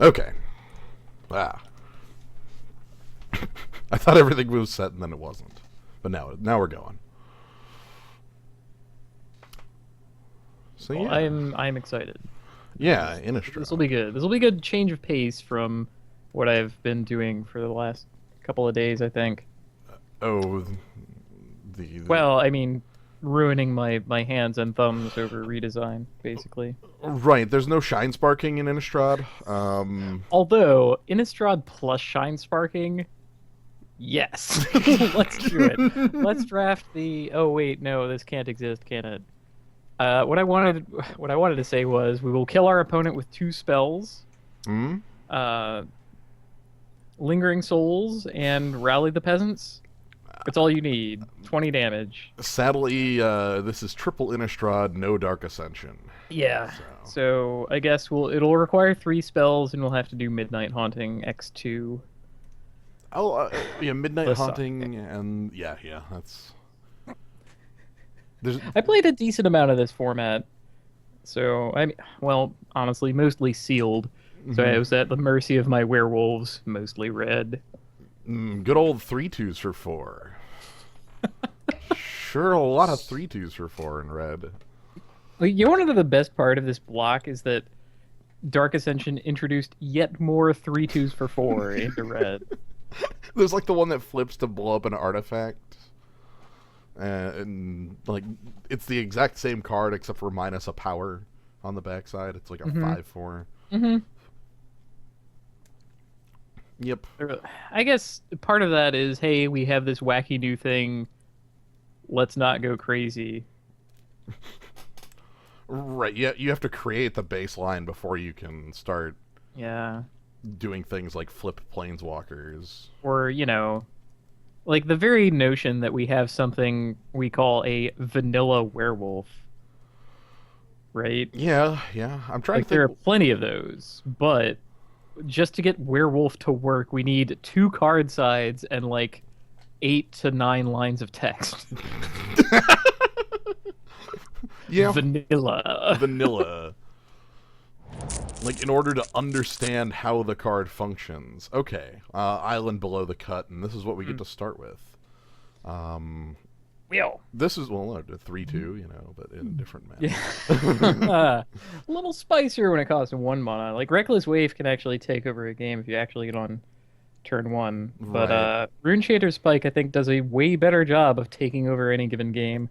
Okay. Ah. I thought everything was set and then it wasn't. But now we're going. So Well, yeah. I'm excited. Yeah, Innistrad. This will be good. This will be a good change of pace from what I've been doing for the last couple of days, I think. Oh, Well, I mean, ruining my hands and thumbs over redesign, basically. right. There's no shine sparking in Innistrad. Although, Innistrad plus Shine Sparking, yes. Let's do it. Let's draft the... Oh, wait, no, this can't exist, can it? What I wanted to say was we will kill our opponent with 2 spells. Hmm? Uh, Lingering Souls and Rally the Peasants. That's all you need. 20 damage. Sadly, this is triple Innistrad, no Dark Ascension. Yeah. So I guess it'll require 3 spells, and we'll have to do Midnight Haunting X2. Oh, yeah, Midnight Plus Haunting, and yeah, that's. There's... I played a decent amount of this format, so well, honestly, mostly sealed. So I was at the mercy of my werewolves, mostly red. Good old 3/2s for 4. Sure, a lot of 3/2s for 4 in red. Like, you know, the best part of this block is that Dark Ascension introduced yet more 3/2s for 4 into red. There's like the one that flips to blow up an artifact. And like it's the exact same card except for minus a power on the backside. It's like a 5/4. Mm-hmm. Yep. I guess part of that is, hey, we have this wacky new thing. Let's not go crazy. Right. Yeah, you have to create the baseline before you can start doing things like flip planeswalkers. Or, like the very notion that we have something we call a vanilla werewolf. Right? Yeah. I'm trying to think. There are plenty of those, but just to get werewolf to work, we need 2 card sides and like 8 to 9 lines of text. Yeah. Vanilla. Like, in order to understand how the card functions. Okay, Island Below the Cut, and this is what we get to start with. This is, well, a 3/2, but in a different manner. Yeah. A little spicier when it costs 1 mana. Like, Reckless Wave can actually take over a game if you actually get on turn 1. But Right. Rune Shader Spike, I think, does a way better job of taking over any given game.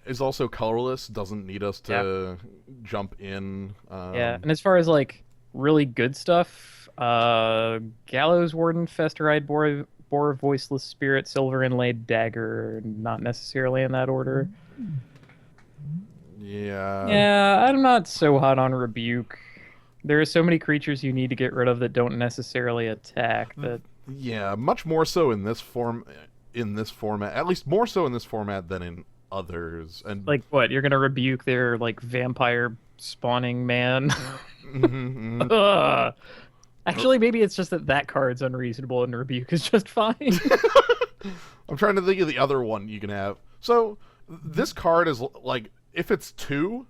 Is also colorless, doesn't need us to jump in. Yeah, and as far as, like, really good stuff, Gallows Warden, Festeride, Boar Voiceless Spirit, Silver Inlaid Dagger, not necessarily in that order. Yeah. Yeah, I'm not so hot on Rebuke. There are so many creatures you need to get rid of that don't necessarily attack that... Yeah, much more so in this format, at least more so in this format than in others. And like, what, you're gonna Rebuke their, like, vampire spawning man? Actually, maybe it's just that card's unreasonable and Rebuke is just fine. I'm trying to think of the other one you can have. So, this card is, like, if it's 2,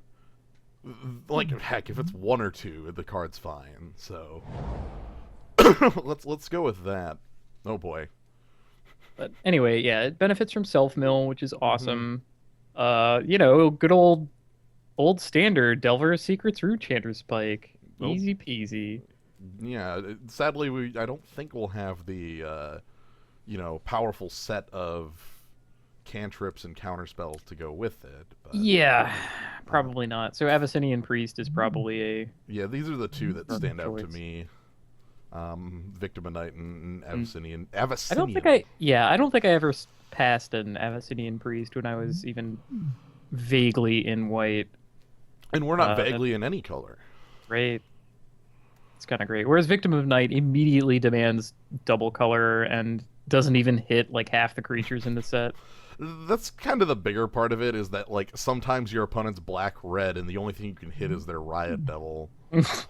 like, heck, if it's 1 or 2, the card's fine. So, let's go with that. Oh boy. But anyway, yeah, it benefits from self-mill, which is awesome. Good old standard Delver's Secrets Root Chanter Spike. Easy peasy. Yeah, sadly, I don't think we'll have the, powerful set of cantrips and counterspells to go with it. But, yeah, probably not. So Abyssinian Priest is probably a... Yeah, these are the 2 that stand out to me. Victimite and Abyssinian. I don't think I ever passed an Abyssinian Priest when I was even vaguely in white. And we're not vaguely in any color. Right. It's kind of great. Whereas Victim of Night immediately demands double color and doesn't even hit like half the creatures in the set. That's kind of the bigger part of it, is that like sometimes your opponent's black-red and the only thing you can hit is their Riot Devil. It's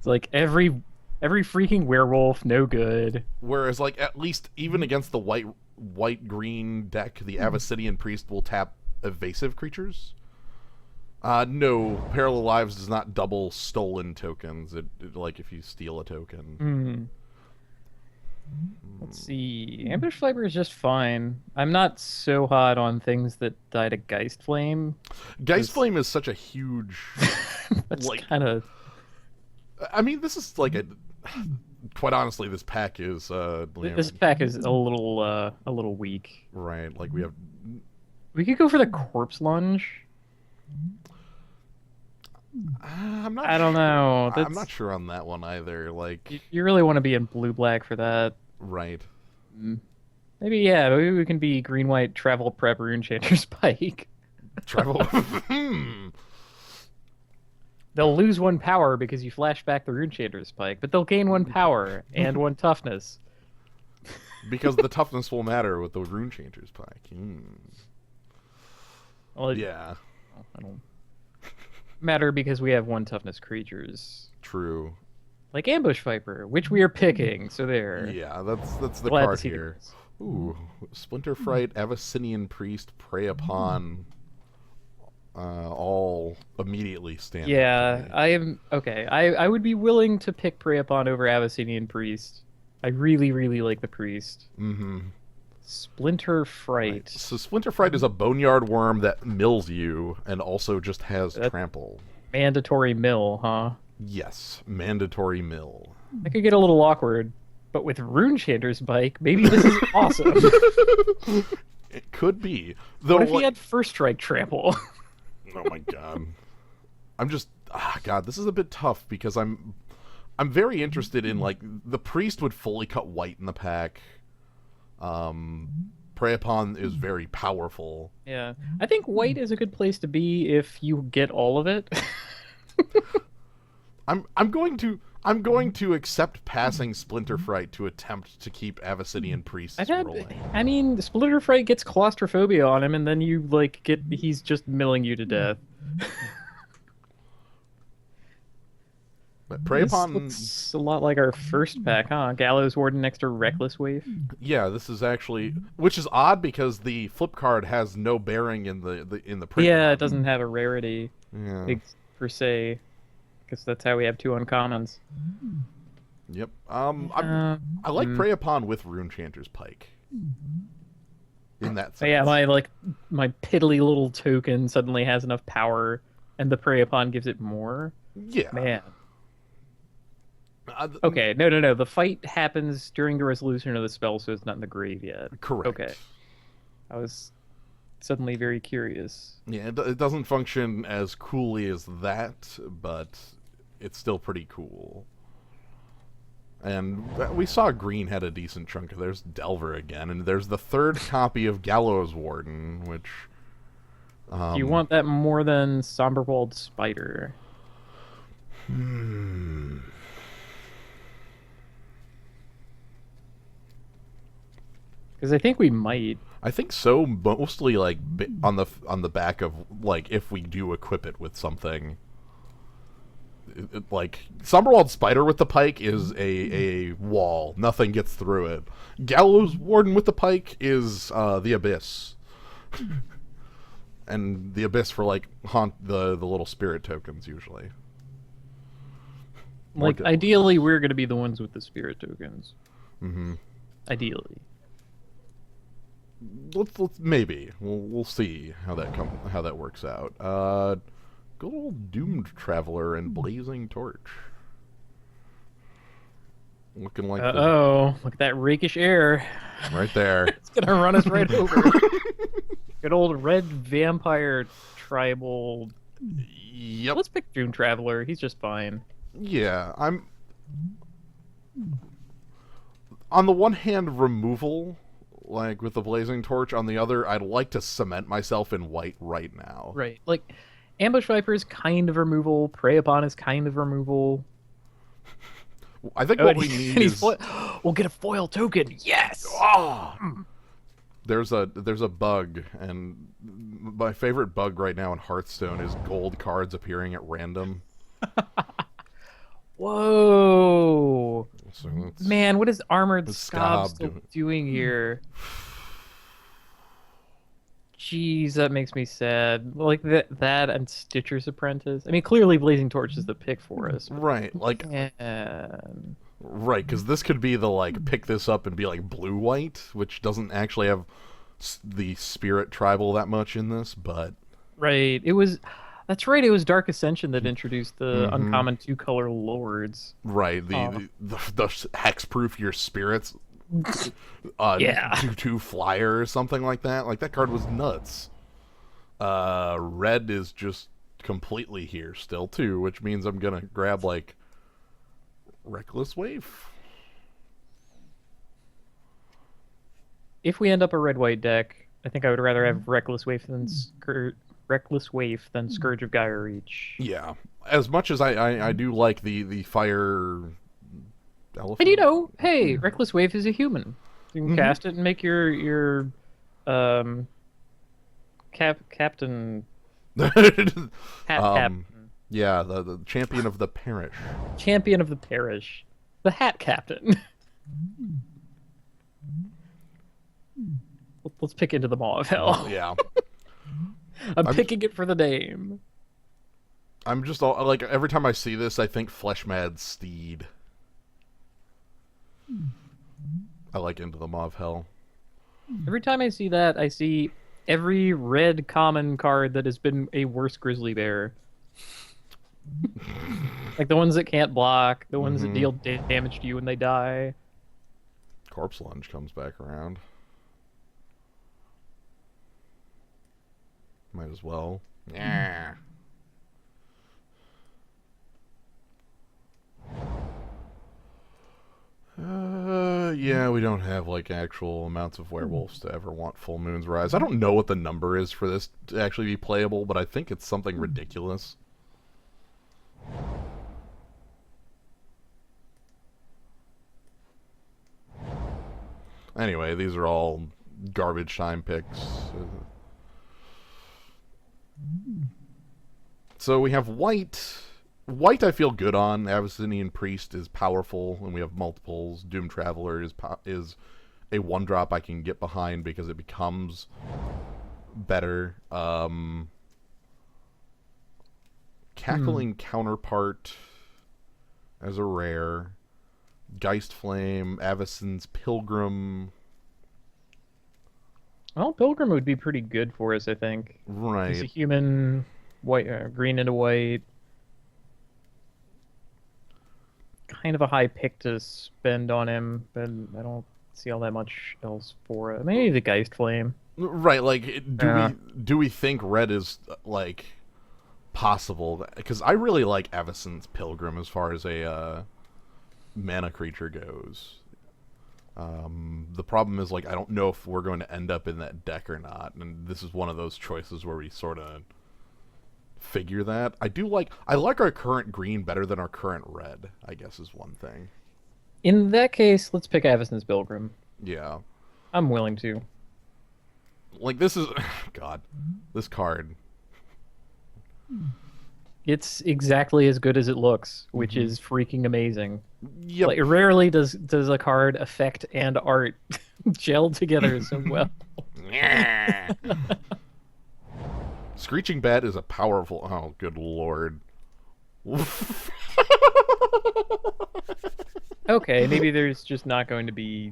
like every freaking werewolf, no good. Whereas like at least even against the white-green deck, the Abyssinian Priest will tap evasive creatures. No, Parallel Lives does not double stolen tokens. Like if you steal a token. Hmm. Let's see. Ambush Viper is just fine. I'm not so hot on things that die to Geist Flame. Geist Flame is such a huge. That's like, kind of. I mean, this is like a. Quite honestly, this pack is. This pack is a little weak. Right, like we have. We could go for the Corpse Lunge. I'm not. I don't know. I'm not sure on that one either. Like, you really want to be in blue-black for that. right. Maybe, yeah. Maybe we can be green-white travel prep Runechanter Spike. Travel. They'll lose 1 power because you flash back the Runechanter Spike, but they'll gain 1 power and 1 toughness. Because the toughness will matter with the Runechanter Spike. Well, yeah. I don't matter because we have 1 toughness creatures. True. Like Ambush Viper, which we are picking, so there. Yeah, that's the Glad to card see here. this. Ooh, Splinter Fright, Abyssinian Priest, Prey Upon, all immediately stand. Yeah, I am okay. I would be willing to pick Prey Upon over Abyssinian Priest. I really, really like the Priest. Mm-hmm. Splinter Fright. Right. So Splinter Fright is a boneyard worm that mills you and also just has trample. Mandatory mill, huh? Yes, mandatory mill. That could get a little awkward, but with Runechanter's Bike, maybe this is awesome. It could be. Though, what if he had First Strike trample? Oh my god. I'm just God, this is a bit tough because I'm very interested in like the priest would fully cut white in the pack. Prey Upon is very powerful. Yeah. I think white is a good place to be if you get all of it. I'm going to accept passing Splinter Fright to attempt to keep Abyssinian Priests rolling. I mean, Splinter Fright gets claustrophobia on him, and then you like he's just milling you to death. But Prey Upon looks a lot like our first pack, huh? Gallows Warden next to Reckless Wave. Yeah, this is actually, which is odd because the flip card has no bearing in the print. Yeah, it doesn't have a rarity Yeah. per se. Because that's how we have 2 uncommons. Yep. I like Prey Upon with Runechanter's Pike. In that sense. Yeah, my piddly little token suddenly has enough power, and the Prey Upon gives it more. Yeah. Man. Okay, no. The fight happens during the resolution of the spell, so it's not in the grave yet. Correct. Okay. I was suddenly very curious. Yeah, it doesn't function as coolly as that, but it's still pretty cool. And we saw green had a decent chunk. There's Delver again, and there's the 3rd copy of Gallows Warden, which... Do you want that more than Somberwald Spider? Because I think we might. I think so, mostly like on the back of like if we do equip it with something. Like Somberwald Spider with the pike is a wall. Nothing gets through it. Gallows Warden with the pike is the Abyss. And the Abyss for like haunt the little spirit tokens usually. Like ideally we're gonna be the ones with the spirit tokens. Mm-hmm. Ideally. Let's maybe we'll see how that works out. Good old Doomed Traveler and Blazing Torch. Looking like look at that rakish air. Right there. It's gonna run us right over. Good old red vampire tribal. Yep. Let's pick Doom Traveler. He's just fine. Yeah, I'm on the one hand removal, like with the Blazing Torch. On the other, I'd like to cement myself in white right now. Right. Like Ambush Viper is kind of removal. Prey Upon is kind of removal. I think what we need is we'll get a foil token. Yes. Oh! There's a bug, and my favorite bug right now in Hearthstone is gold cards appearing at random. Whoa. So man, what is Armored Scob Scob still doing here? Jeez, that makes me sad. Like that and Stitcher's Apprentice. I mean, clearly Blazing Torch is the pick for us. Right, like Man. right, because this could be the like pick this up and be like blue white, which doesn't actually have the spirit tribal that much in this, but Right. It was. That's right. It was Dark Ascension that introduced the Mhm. uncommon two-color lords. right Oh, the hexproof your spirits yeah. 2/2 flyer or something like that. Like that card was nuts. Red is just completely here still too, which means I'm gonna grab like Reckless Wave. If we end up a red-white deck, I think I would rather have Reckless Waif than Scourge of Gyre Reach. Yeah, as much as I do like the fire And you elephant. know, hey, Reckless Wave is a human. You can Hmm. cast it and make your um captain hat um, captain yeah, the champion of the parish. champion of the parish, the hat captain. Let's pick Into the Maw of Hell. Yeah, I'm I'm picking it for the name. I'm just all, like every time I see this, I think Fleshmad Steed. I like Into the Maw of Hell. Every time I see that, I see every red common card that has been a worse grizzly bear. Like the ones that can't block, the ones that Hmm. deal damage to you when they die. Corpse Lunge comes back around. Might as well. Yeah. Yeah, we don't have like actual amounts of werewolves to ever want Full Moon's Rise. I don't know what the number is for this to actually be playable, but I think it's something ridiculous. Anyway, these are all garbage time picks. So we have white. White I feel good on. Abyssinian Priest is powerful, and we have multiples. Doom Traveler is a one drop I can get behind because it becomes better. Cackling Counterpart as a rare. Geist Flame, Avacyn's Pilgrim. Well, Pilgrim would be pretty good for us, I think. He's a Right. human, white, green into white. Kind of a high pick to spend on him, but I don't see all that much else for it. Maybe the Geist Flame. Right, like Yeah. do we think red is like possible? Because I really like Avacyn's Pilgrim as far as a mana creature goes. The problem is like I don't know if we're going to end up in that deck or not, and this is one of those choices where we sort of figure that. I like our current green better than our current red, I guess is one thing. In that case, let's pick Avacyn's Pilgrim. Yeah. I'm willing to. Like this is god. This card. It's exactly as good as it looks, which is freaking amazing. Yep. Like rarely does a card effect and art gel together so well. Screeching Bat is a powerful. Oh, good lord. Okay, maybe there's just not going to be,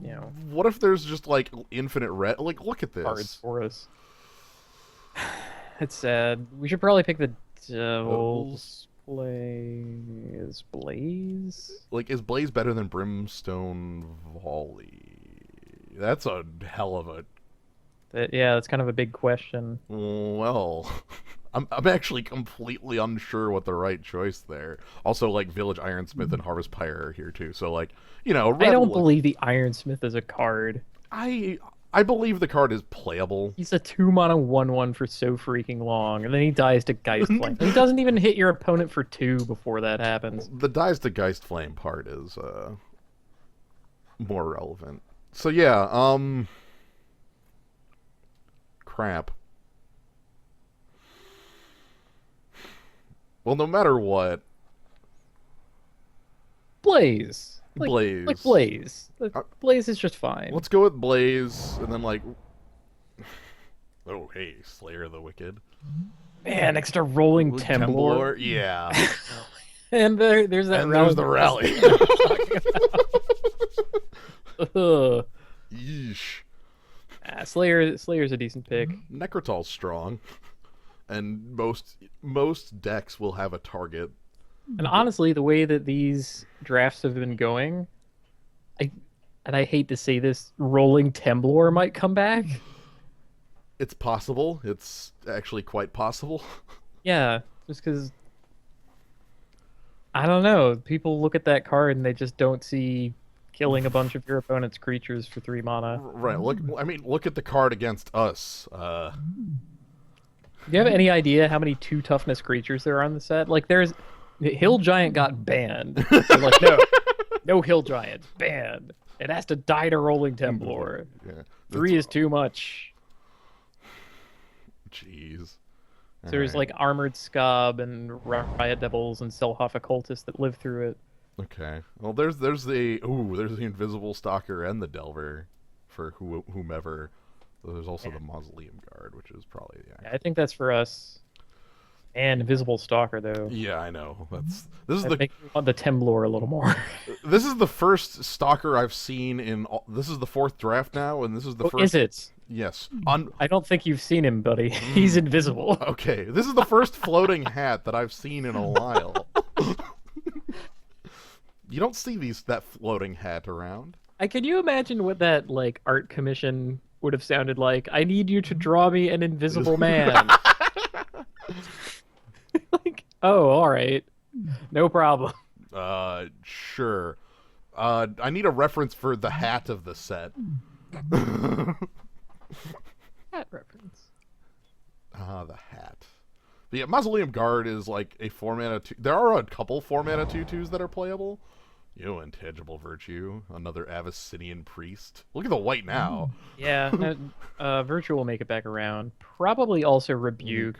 you know, What if there's just like infinite red? Like, look at cards this. for us. It's sad. We should probably pick the Devil's Blaze. Blaze? Like, is Blaze better than Brimstone Volley? That's a hell of a. Yeah, that's kind of a big question. Well, I'm actually completely unsure what the right choice there. Also, like Village Ironsmith and Harvest Pyre are here too. So, like, you know, I red. don't believe the Ironsmith is a card. I believe the card is playable. He's a 2-mana 1/1 for so freaking long, and then he dies to Geist Flame. He doesn't even hit your opponent for 2 before that happens. The Dies to Geist Flame part is more relevant. So yeah, crap. Well, no matter what, Blaze. Blaze. Like Blaze. Uh, Blaze is just fine. Let's go with Blaze, and then like Oh, hey, Slayer of the Wicked. Man, next to Rolling Temblor. Yeah. And there's that And rally. there's the rally. Ugh. Yeesh. Slayer's a decent pick. Necrotol's strong. And most decks will have a target. And honestly, the way that these drafts have been going, I hate to say this, Rolling Temblor might come back. It's possible. It's actually quite possible. Yeah, just because I don't know. People look at that card and they just don't see killing a bunch of your opponent's creatures for 3 mana. Right. Look at the card against us. Do you have any idea how many 2 toughness creatures there are on the set? Like, there's Hill Giant got banned. They're like, no Hill Giant, banned. It has to die to Rolling Temblor. Yeah, 3 is too much. Jeez. So there's like Armored Scob and Riot Devils and Selhoff Occultists that live through it. Okay. Well, there's the Invisible Stalker and the Delver for whomever. There's also the Mausoleum Guard, which is probably Yeah, I think that's for us. And Invisible Stalker, though. Yeah, I know. This is That makes me want the Temblor a little more. This is the first Stalker I've seen in. This is the 4th draft now, and this is the first. Is it? Yes. I don't think you've seen him, buddy. He's invisible. Okay, this is the first floating hat that I've seen in a while. You don't see that floating hat around. Can you imagine what that like art commission would have sounded like? I need you to draw me an invisible man. Like, oh, all right, no problem. Sure. I need a reference for the hat of the set. Hat reference. The hat. But yeah, Mausoleum Guard is like a 4-mana 2. There are a couple 4-mana 2/2s that are playable. Intangible Virtue, another Abyssinian Priest. Look at the white now. Yeah, Virtue will make it back around. Probably also Rebuke.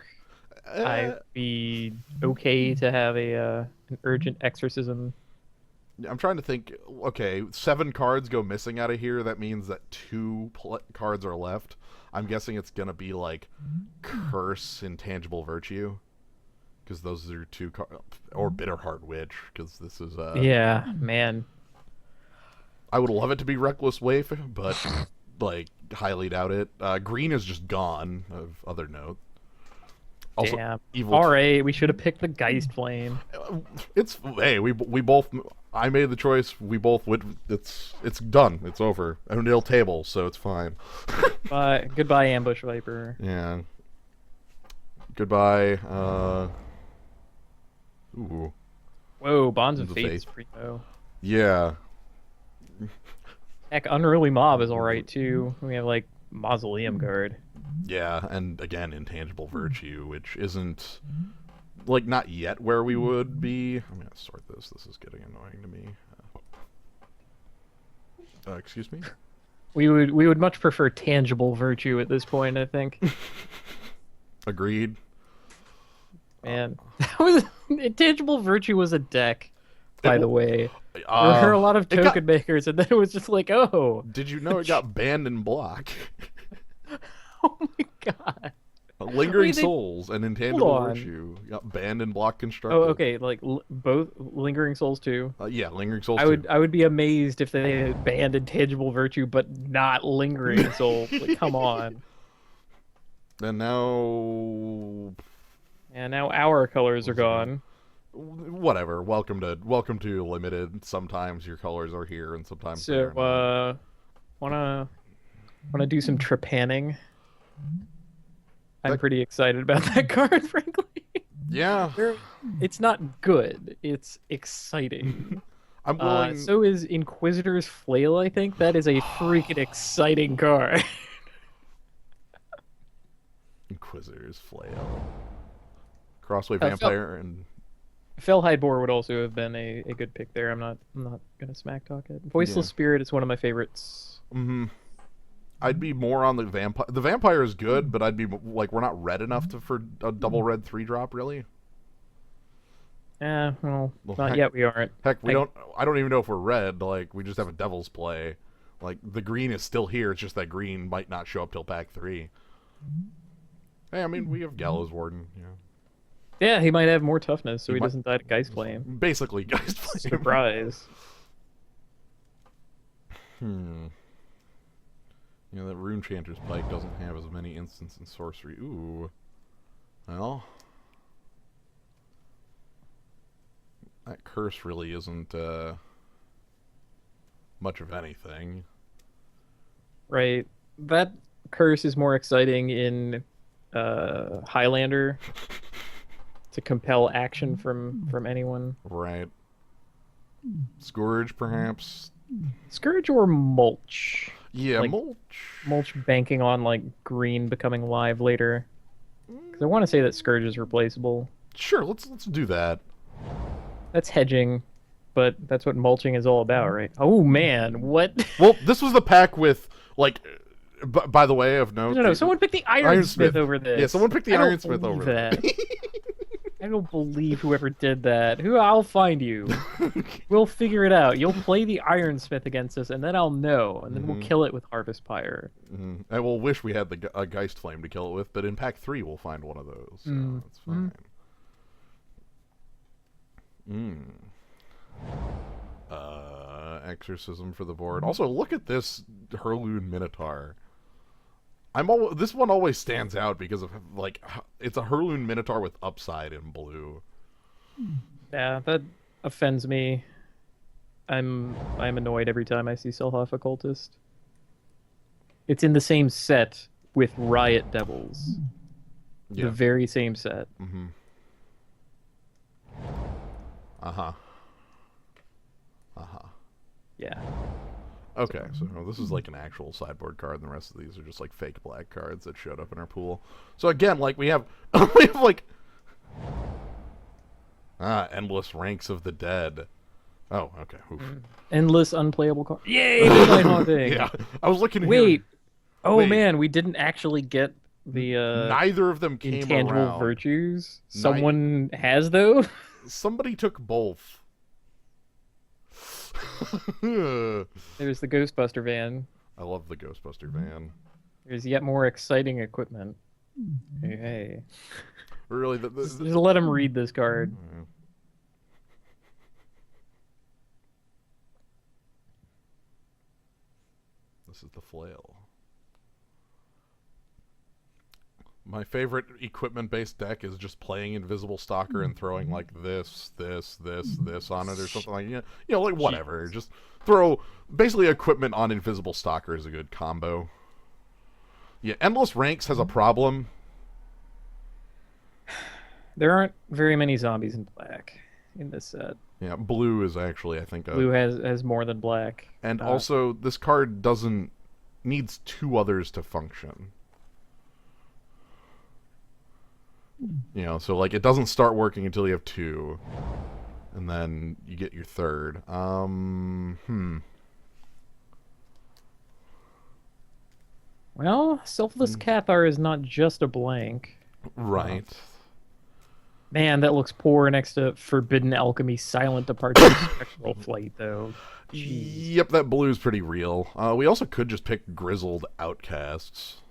I'd be okay to have an Urgent Exorcism. I'm trying to think. Okay, 7 cards go missing out of here. That means that 2 cards are left. I'm guessing it's gonna be like Curse, Intangible Virtue, because those are 2 cards, or Bitterheart Witch, because this is Yeah, man. I would love it to be Reckless Waif, but like highly doubt it. Green is just gone. Of other note. Also, Damn. evil. All right, we should have picked the Geist Flame. It's we both. I made the choice. We both would. It's done. It's over. A nil table, so it's fine. Goodbye, Ambush Viper. Yeah. Goodbye. Ooh. Whoa, Bonds of The Fate is Faith. pretty low. Yeah. Heck, Unruly Mob is all right too. We have like Mausoleum Guard. Yeah, and again, Intangible Virtue, which isn't like not yet where we would be. I'm gonna sort this. This is getting annoying to me. Excuse me. We would much prefer Tangible Virtue at this point, I think. Agreed. Man, that was Intangible Virtue was a deck, by the way. There were a lot of token makers, and then it was just like, oh. Did you know it got banned in block? Oh my god. Lingering Souls and Intangible Virtue got banned in block constructed. Oh, okay. Like both Lingering Souls too. Yeah, Lingering Souls. I would be amazed if they had banned Intangible Virtue, but not Lingering Souls. Like, come on. And now. And now our colors are gone. Whatever. Welcome to Limited. Sometimes your colors are here, and sometimes. So, wanna do some trepanning? I'm pretty excited about that card, frankly. Yeah. It's not good. It's exciting. I'm willing. So is Inquisitor's Flail, I think. That is a freaking exciting card. Inquisitor's Flail. Crossway Vampire and... Fellhide Boar would also have been a good pick there. I'm not gonna smack talk it. Voiceless Spirit is one of my favorites. Mm-hmm. I'd be more on the vampire. The vampire is good, but I'd be like, we're not red enough for a double red 3-drop, really. Well, not yet. We aren't. Heck, I don't even know if we're red. Like, we just have a devil's play. Like, the green is still here. It's just that green might not show up till pack 3. Hey, I mean, we have Gallows Warden. Yeah. Yeah, he might have more toughness, so He he might- doesn't die to Geist Flame. Basically, Geist Flame. Surprise. Yeah, that Rune Chanter's Pike doesn't have as many instants in sorcery. Ooh. Well. That curse really isn't, much of anything. Right. That curse is more exciting in Highlander to compel action from anyone. Right. Scourge, perhaps? Scourge or Mulch? Yeah, Like, Mulch. Mulch banking on like green becoming live later. Because I want to say that Scourge is replaceable. Sure, let's do that. That's hedging, but that's what mulching is all about, right? Oh man, what? Well, this was the pack with, like, by the way of note... No, someone picked the Ironsmith over this. Yeah, someone picked the Ironsmith over that. I don't believe whoever did that. I'll find you. We'll figure it out. You'll play the Ironsmith against us, and then I'll know, and then we'll kill it with Harvest Pyre. I will wish we had the Geist Flame to kill it with, but in pack 3 we'll find one of those, so that's fine. Exorcism for the board. Also, look at this Hurloon Minotaur. This one always stands out because of, like, it's a Hurloon Minotaur with upside in blue. Yeah, that offends me. I'm annoyed every time I see Selhoff Occultist. It's in the same set with Riot Devils. Yeah. The very same set. Yeah. Okay, so this is like an actual sideboard card, and the rest of these are just like fake black cards that showed up in our pool. So again, like we have like endless ranks of the dead. Oh, okay. Oof. Endless unplayable cards. Yay! Midnight Haunting. Yeah, I was looking. Wait. Here. Oh Wait. man, we didn't actually get the Neither of them came intangible around. virtues. Someone has those. Somebody took both. There's the Ghostbuster van. I love the Ghostbuster van. There's yet more exciting equipment. Hey. Really, Just let him read this card. This is the flail. My favorite equipment-based deck is just playing Invisible Stalker and throwing like this on it or something like like whatever. Just throw basically equipment on Invisible Stalker is a good combo. Yeah, Endless Ranks has a problem. There aren't very many zombies in black in this set. Yeah, blue is actually I think Blue has more than black. and also this card needs two others to function. So like it doesn't start working until you have two, and then you get your third. Well, Selfless Cathar is not just a blank. Right. Man, that looks poor next to Forbidden Alchemy, Silent Departure, Spectral Flight, though. Jeez. Yep, that blue's pretty real. We also could just pick Grizzled Outcasts.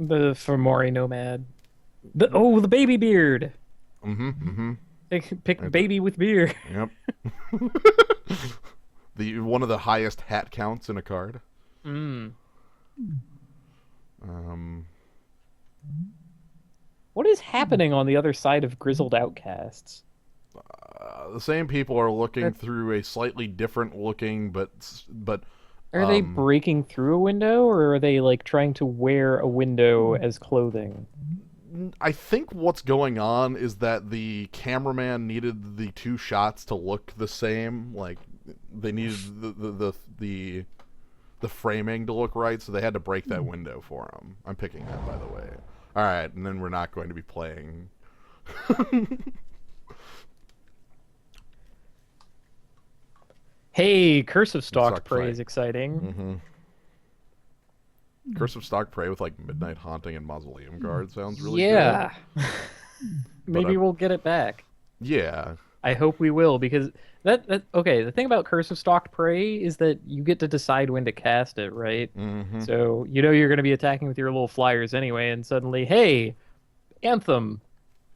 The Foray Nomad. The baby beard! Pick baby with beard. Yep. One of the highest hat counts in a card. What is happening on the other side of Grizzled Outcasts? The same people are looking through a slightly different looking, but Are they breaking through a window, or are they like trying to wear a window as clothing? I think what's going on is that the cameraman needed the two shots to look the same. Like they needed the framing to look right, so they had to break that window for him. I'm picking that, by the way. All right, and then we're not going to be playing. Hey, Curse of Stalked Prey is exciting. Curse of Stalked Prey with like Midnight Haunting and Mausoleum Guard sounds really good. But Maybe we'll get it back. Yeah. I hope we will, because that okay. The thing about Curse of Stalked Prey is that you get to decide when to cast it, right? Mm-hmm. So you know you're going to be attacking with your little flyers anyway, and suddenly, hey, Anthem.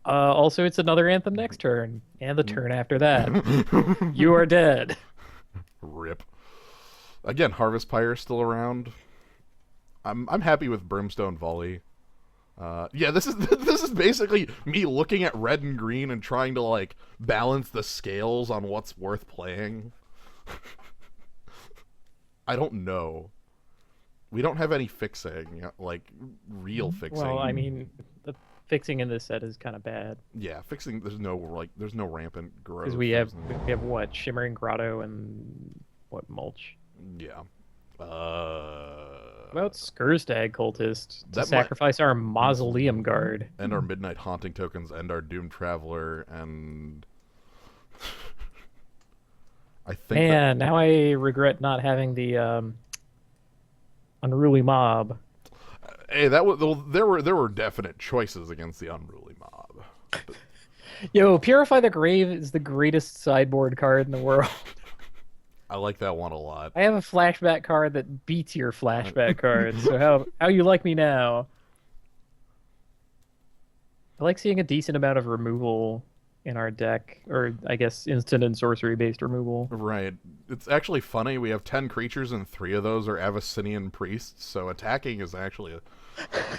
Also, it's another Anthem next turn, and the turn after that. You are dead. Rip. Again, Harvest Pyre still around. I'm happy with Brimstone Volley. Yeah, this is basically me looking at red and green and trying to like balance the scales on what's worth playing. I don't know. We don't have any fixing, like real fixing. Well, I mean, the fixing in this set is kind of bad Yeah, fixing. There's no rampant growth. because we have what, Shimmering Grotto and what, Mulch. Yeah. About Skurstag Cultist to That sacrifice our Mausoleum Guard. And our Midnight Haunting tokens, and our Doomed Traveler, and I think. Man, now I regret not having the Unruly Mob. Hey, that was there were definite choices against the Unruly Mob. But Yo, Purify the Grave is the greatest sideboard card in the world. I like that one a lot. I have a flashback card that beats your flashback card. So how you like me now? I like seeing a decent amount of removal in our deck, or I guess instant and sorcery based removal. Right. It's actually funny. We have 10 creatures, and 3 of those are Abyssinian priests. So attacking is actually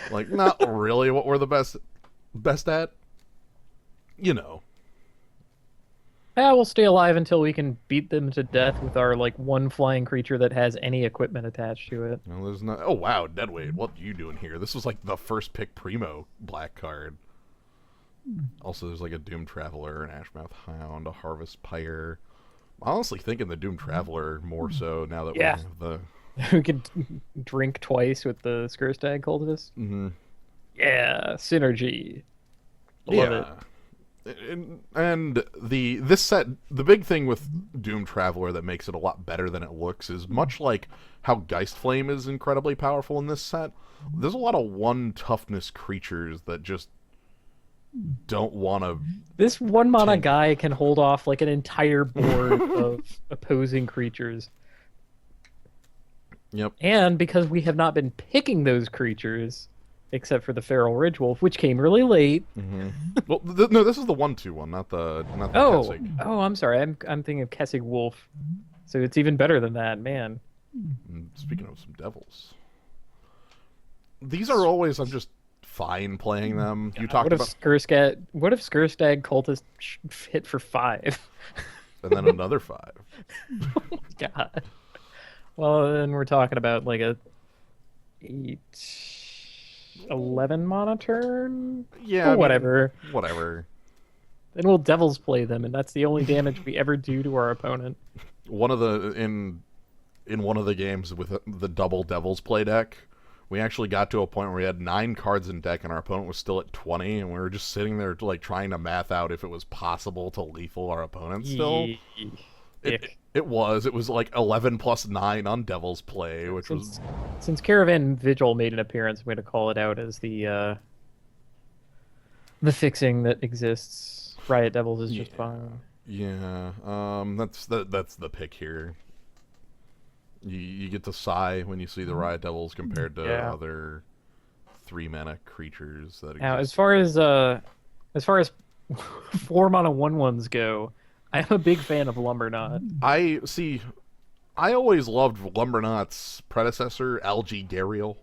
like not really what we're the best at. You know. Yeah, we'll stay alive until we can beat them to death with our like one flying creature that has any equipment attached to it. Well, there's not. Oh wow, Deadweight. What are you doing here? This was like the first pick primo black card. Also, there's like a Doom Traveler, an Ashmouth Hound, a Harvest Pyre. I'm honestly thinking the Doom Traveler more so now that Yeah. we have the. We could drink twice with the Skurstag Cultist. Mm-hmm. Yeah, synergy. Love it. And this set, the big thing with Doom Traveler that makes it a lot better than it looks is much like how Geist Flame is incredibly powerful in this set. There's a lot of 1 toughness creatures that just don't want to. This one mana guy can hold off like an entire board of opposing creatures. Yep. And because we have not been picking those creatures, except for the Feral Ridge Wolf, which came really late. Mm-hmm. Well, no, this is the 1/2 one, not the Oh, Kessig. I'm sorry. I'm thinking of Kessig Wolf. So it's even better than that, man. And speaking of some devils, these are always I'm just fine playing them. You talked What if about Skurstag Cultist hit for 5? and then another 5. God. Well, then we're talking about like a 11 mana turn? Yeah, Or I mean, whatever. Whatever. Then we'll Devils play them, and that's the only damage we ever do to our opponent. One of the in one of the games with the double Devils play deck, we actually got to a point where we had 9 cards in deck, and our opponent was still at 20, and we were just sitting there like trying to math out if it was possible to lethal our opponent still. It was like 11 plus 9 on Devil's Play, which was Since Caravan Vigil made an appearance, I'm going to call it out as the fixing that exists. Riot Devils is just fine. yeah. That's the pick here. You get to sigh when you see the Riot Devils compared to other 3 mana creatures that exist. Now, as far as 4 mana 1/1s go, I am a big fan of Lumberknot. I always loved Lumberknot's predecessor, Algae Gariel,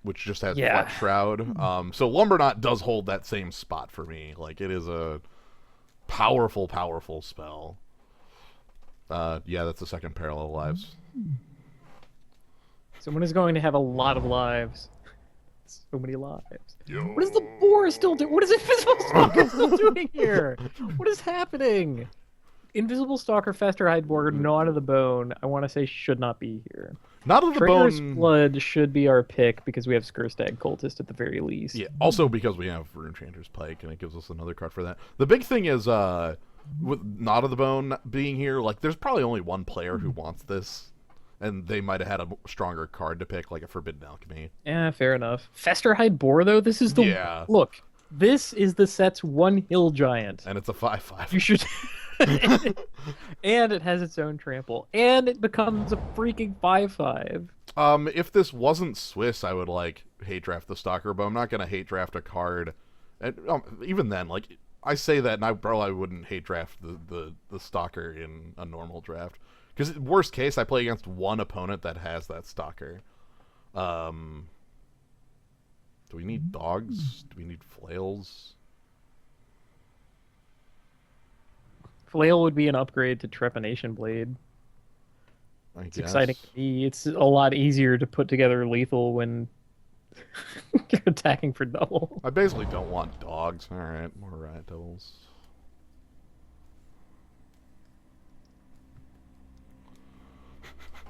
which just has Flat Shroud. So Lumberknot does hold that same spot for me. Like, it is a powerful, powerful spell. Yeah, that's the second Parallel Lives. Someone is going to have a lot of lives. So many lives. Yo. What is the boar still doing? What is Invisible Stalker still doing here? What is happening? Invisible Stalker, Fester Hideborg, Gnaw to the Bone, I want to say should not be here. Not of the Traitorous Bone. Blood should be our pick because we have Skurstag Cultist at the very least. Yeah, also because we have Runechanter's Pike, and it gives us another card for that. The big thing is, with Knot of the Bone being here, like, there's probably only one player who wants this, and they might have had a stronger card to pick, like a Forbidden Alchemy. Yeah, fair enough. Fester Hide Boar, though, this is the... Yeah. Look, This is the set's one hill giant. And it's a 5/5. You should. And it has its own trample, and it becomes a freaking 5/5. If this wasn't Swiss, I would like hate draft the Stalker, but I'm not gonna hate draft a card. And even then, like I say that, and I probably wouldn't hate draft the Stalker in a normal draft, because worst case, I play against one opponent that has that Stalker. Do we need dogs? Do we need flails? Flail would be an upgrade to Trepanation Blade. It's Exciting to me. It's a lot easier to put together lethal when you're attacking for double. I basically don't want dogs. Alright, more rat devils.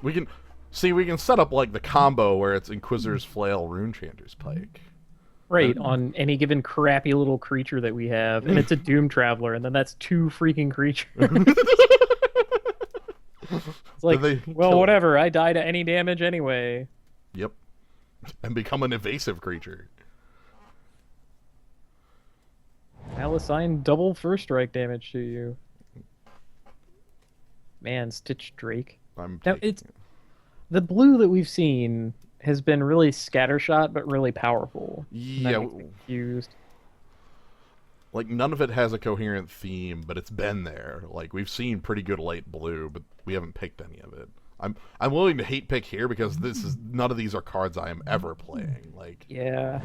We can set up like the combo where it's Inquisitor's Flail, Runechanter's Pike. Right, on any given crappy little creature that we have, and it's a Doom Traveler, and then that's 2 freaking creatures. It's like, well, whatever, I die to any damage anyway. Yep. And become an evasive creature. I'll assign double first strike damage to you. Man, Stitch Drake. Now, it's the blue that we've seen has been really scattershot, but really powerful. Yeah. Confused. Like, none of it has a coherent theme, but it's been there. Like, we've seen pretty good late blue, but we haven't picked any of it. I'm willing to hate pick here because none of these are cards I am ever playing. Like, yeah.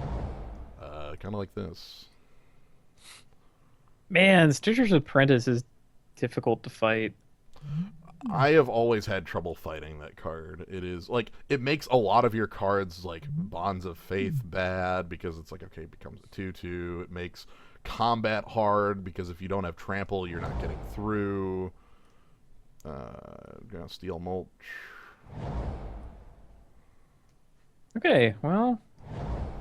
Kind of like this. Man, Stitcher's Apprentice is difficult to fight. I have always had trouble fighting that card. It is like it makes a lot of your cards like Bonds of Faith bad because it's like, okay, it becomes a 2/2. It makes combat hard because if you don't have trample, you're not getting through. Gonna steal mulch. Okay, well,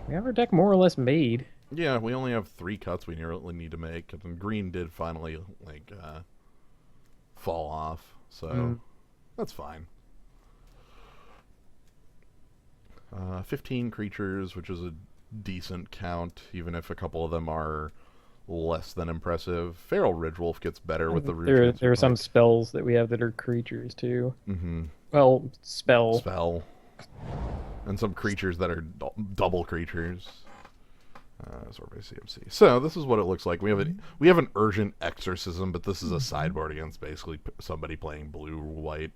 we have our deck more or less made. Yeah, we only have 3 cuts we really need to make, and green did finally like fall off. So that's fine. 15 creatures, which is a decent count, even if a couple of them are less than impressive. Feral Ridgewolf gets better with the root. There are some spells that we have that are creatures too. Mm-hmm. Well, spell. And some creatures that are double creatures. Sort by CMC. So this is what it looks like. We have an Urgent Exorcism, but this is a sideboard against basically somebody playing blue-white.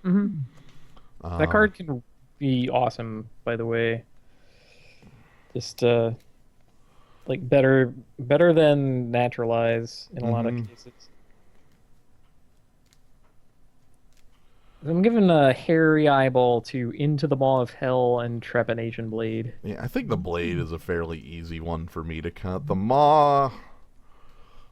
Mm-hmm. That card can be awesome, by the way. Just like better than Naturalize in a lot of cases. I'm giving a hairy eyeball to Into the Maw of Hell and Trepanation Blade. Yeah, I think the Blade is a fairly easy one for me to cut. The Maw,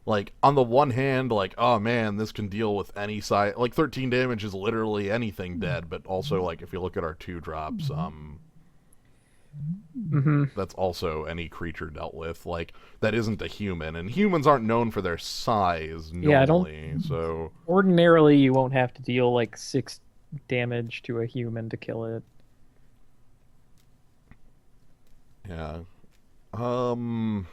like, on the one hand, like, oh man, this can deal with any side. Like, 13 damage is literally anything dead, but also, like, if you look at our 2-drops, that's also any creature dealt with. Like, that isn't a human, and humans aren't known for their size normally, so... Ordinarily, you won't have to deal, like, 6 damage to a human to kill it. Yeah. The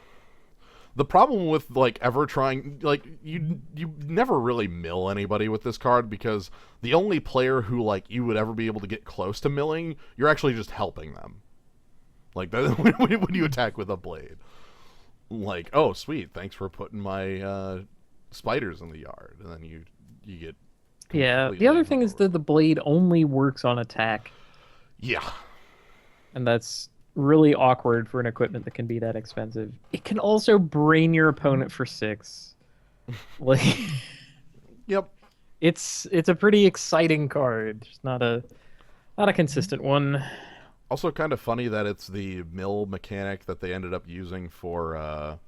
problem with, like, ever trying... Like, you never really mill anybody with this card, because the only player who, like, you would ever be able to get close to milling, you're actually just helping them. Like, when you attack with a blade. Like, oh, sweet, thanks for putting my spiders in the yard. And then you get... Yeah, the other thing is that the blade only works on attack. Yeah. And that's really awkward for an equipment that can be that expensive. It can also brain your opponent for 6. Like... Yep. It's a pretty exciting card. Just not a consistent one. Also kind of funny that it's the mill mechanic that they ended up using for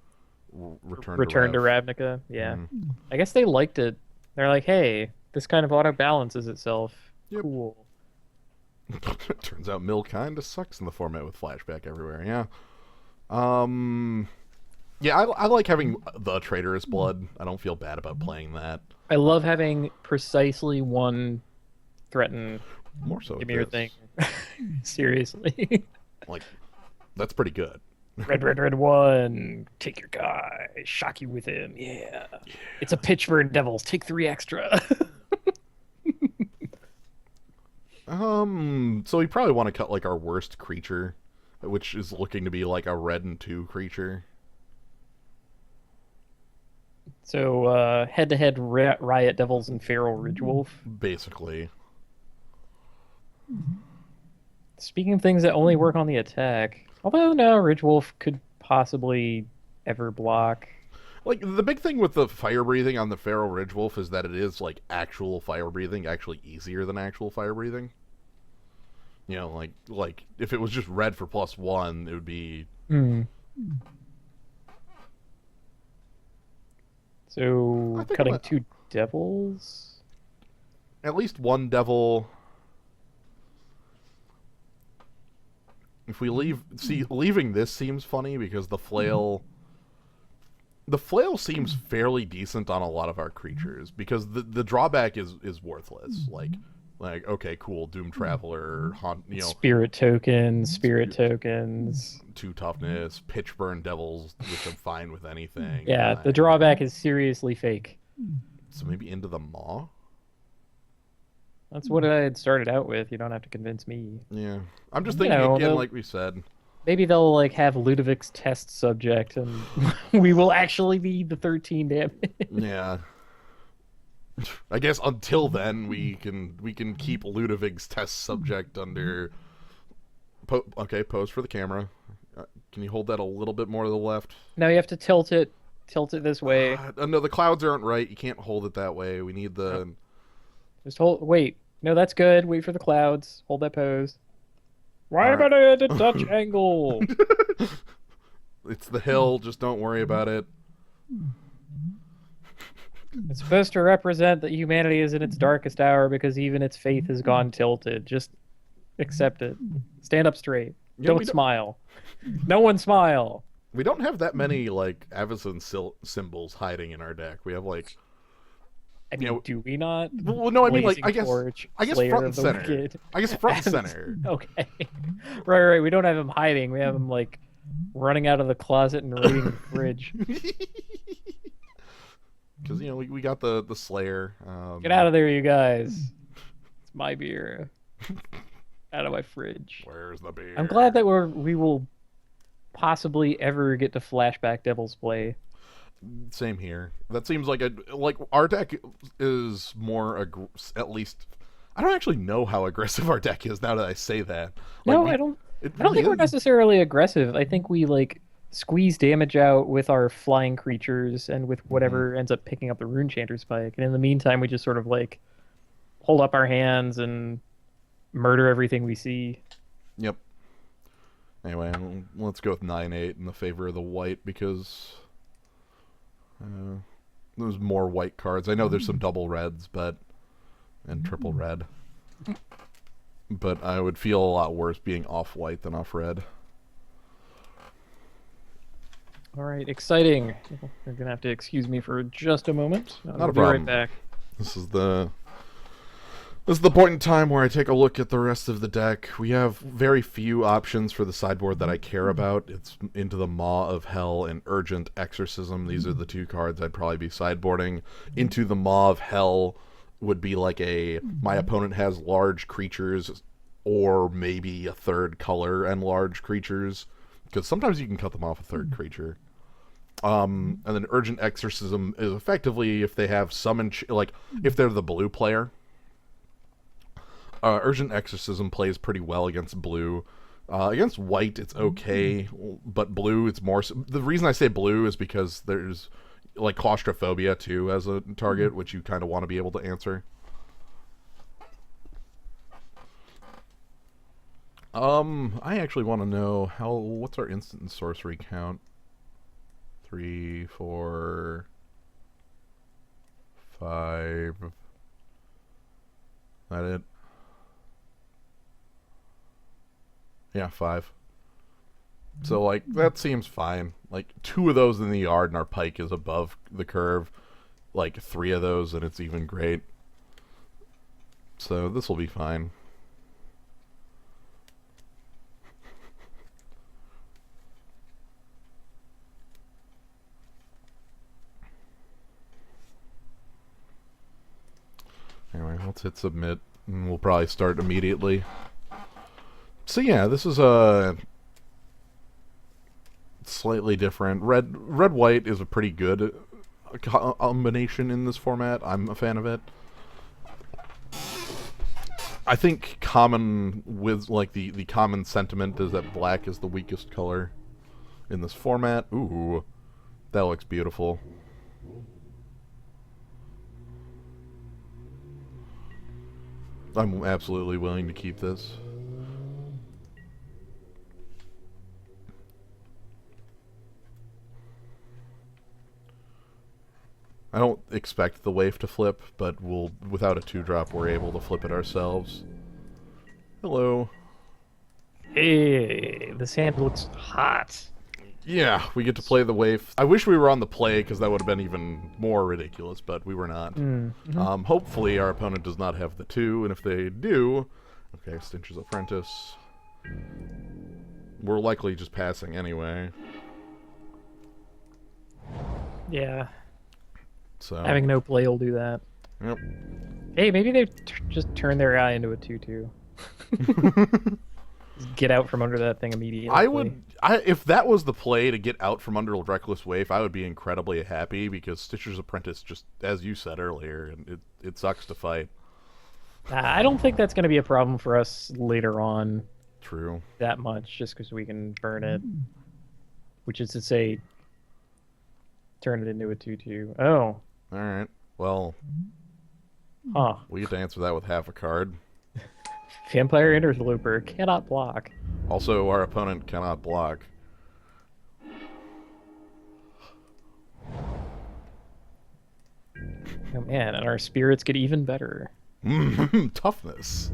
Return to Ravnica. Yeah. I guess they liked it. They're like, hey, this kind of auto-balances itself. Yep. Cool. Turns out mill kind of sucks in the format with flashback everywhere, yeah. Yeah, I like having the Traitorous Blood. I don't feel bad about playing that. I love having precisely one threaten. More so. Give me your thing. Seriously. Like, that's pretty good. Red one. Take your guy. Shock you with him. Yeah. It's a pitch for devils. Take 3 extra. So we probably want to cut like our worst creature, which is looking to be like a red and 2 creature. So head-to-head Riot Devils and Feral Ridgewolf. Basically. Speaking of things that only work on the attack, although no, Ridgewolf could possibly ever block. Like, the big thing with the fire breathing on the Feral Ridgewolf is that it is, like, actual fire breathing, actually easier than actual fire breathing. You know, like if it was just red for +1, it would be... So, cutting 2 devils? At least 1 devil... If we leave... See, leaving this seems funny because the flail... The flail seems fairly decent on a lot of our creatures because the drawback is worthless. Like, okay, cool, Doom Traveler, you know, spirit tokens, 2 toughness, pitch burn devils, which I'm fine with anything. Yeah, the drawback is seriously fake. So maybe Into the Maw? That's what I had started out with. You don't have to convince me. Yeah. I'm just thinking again, like we said. Maybe they'll like have Ludovic's test subject and we will actually be the 13 damage. Yeah. I guess until then we can keep Ludovic's test subject under okay, pose for the camera. Can you hold that a little bit more to the left? No, you have to tilt it this way. No, the clouds aren't right. You can't hold it that way. We need the Just wait. No, that's good. Wait for the clouds. Hold that pose. Why am I at a Dutch angle? It's the hill. Just don't worry about it. It's supposed to represent that humanity is in its darkest hour because even its faith has gone tilted. Just accept it. Stand up straight. Yeah, Don't smile. No one smile. We don't have that many like Avacyn symbols hiding in our deck. We have like... I mean, do we not? Well, no, I mean, like, Blazing I Torch, guess Slayer front and of the center. Wicked. I guess front and center. Okay. Right. We don't have him hiding. We have him, like, running out of the closet and raiding the fridge. Because, you know, we got the Slayer. Get out of there, you guys. It's my beer. Out of my fridge. Where's the beer? I'm glad that we will possibly ever get to flashback Devil's Play. Same here. That seems like our deck is more at least I don't actually know how aggressive our deck is now that I say that. Like, No, I don't think we're necessarily aggressive. I think we like squeeze damage out with our flying creatures and with whatever ends up picking up the Rune Chanter Spike. And in the meantime, we just sort of like hold up our hands and murder everything we see. Yep. Anyway, let's go with 9/8 in the favor of the white because there's more white cards. I know there's some double reds, and triple red. But I would feel a lot worse being off white than off red. All right, exciting. You're gonna have to excuse me for just a moment. Not a be problem. right back. This is the point in time where I take a look at the rest of the deck. We have very few options for the sideboard that I care about. It's Into the Maw of Hell and Urgent Exorcism. These are the 2 cards I'd probably be sideboarding. Into the Maw of Hell would be like my opponent has large creatures or maybe a 3rd color and large creatures. Because sometimes you can cut them off a 3rd creature. And then Urgent Exorcism is effectively if they have summon... like, if they're the blue player... Urgent Exorcism plays pretty well against blue. Against white, it's okay, but blue, it's more... The reason I say blue is because there's, like, claustrophobia, too, as a target, which you kind of want to be able to answer. I actually want to know what's our instant and sorcery count? 3, 4, 5... That it? Yeah, 5. So, like, that seems fine. Like, 2 of those in the yard and our pike is above the curve. Like, 3 of those and it's even great. So, this will be fine. Anyway, let's hit submit, and we'll probably start immediately. So yeah, this is a slightly different. Red-white is a pretty good combination in this format. I'm a fan of it. I think common with like the common sentiment is that black is the weakest color in this format. Ooh, that looks beautiful. I'm absolutely willing to keep this. I don't expect the wave to flip, but we'll, without a 2-drop, we're able to flip it ourselves. Hello. Hey, this hand looks hot. Yeah, we get to play the wave. I wish we were on the play, because that would have been even more ridiculous, but we were not. Hopefully our opponent does not have the 2, and if they do... Okay, Stincher's Apprentice. We're likely just passing anyway. Yeah. So Having no play will do that. Yep. Hey, maybe they just turn their guy into a 2/2. Get out from under that thing immediately. If that was the play to get out from under Reckless Wave, I would be incredibly happy, because Stitcher's Apprentice, just as you said earlier, it sucks to fight. I don't think that's going to be a problem for us later on. True. That much, just because we can burn it. Which is to say, turn it into a 2/2. Oh. Alright. Well, Huh. we get to answer that with half a card. Vampire Interloper cannot block. Also, our opponent cannot block. Oh man, and our spirits get even better. Toughness.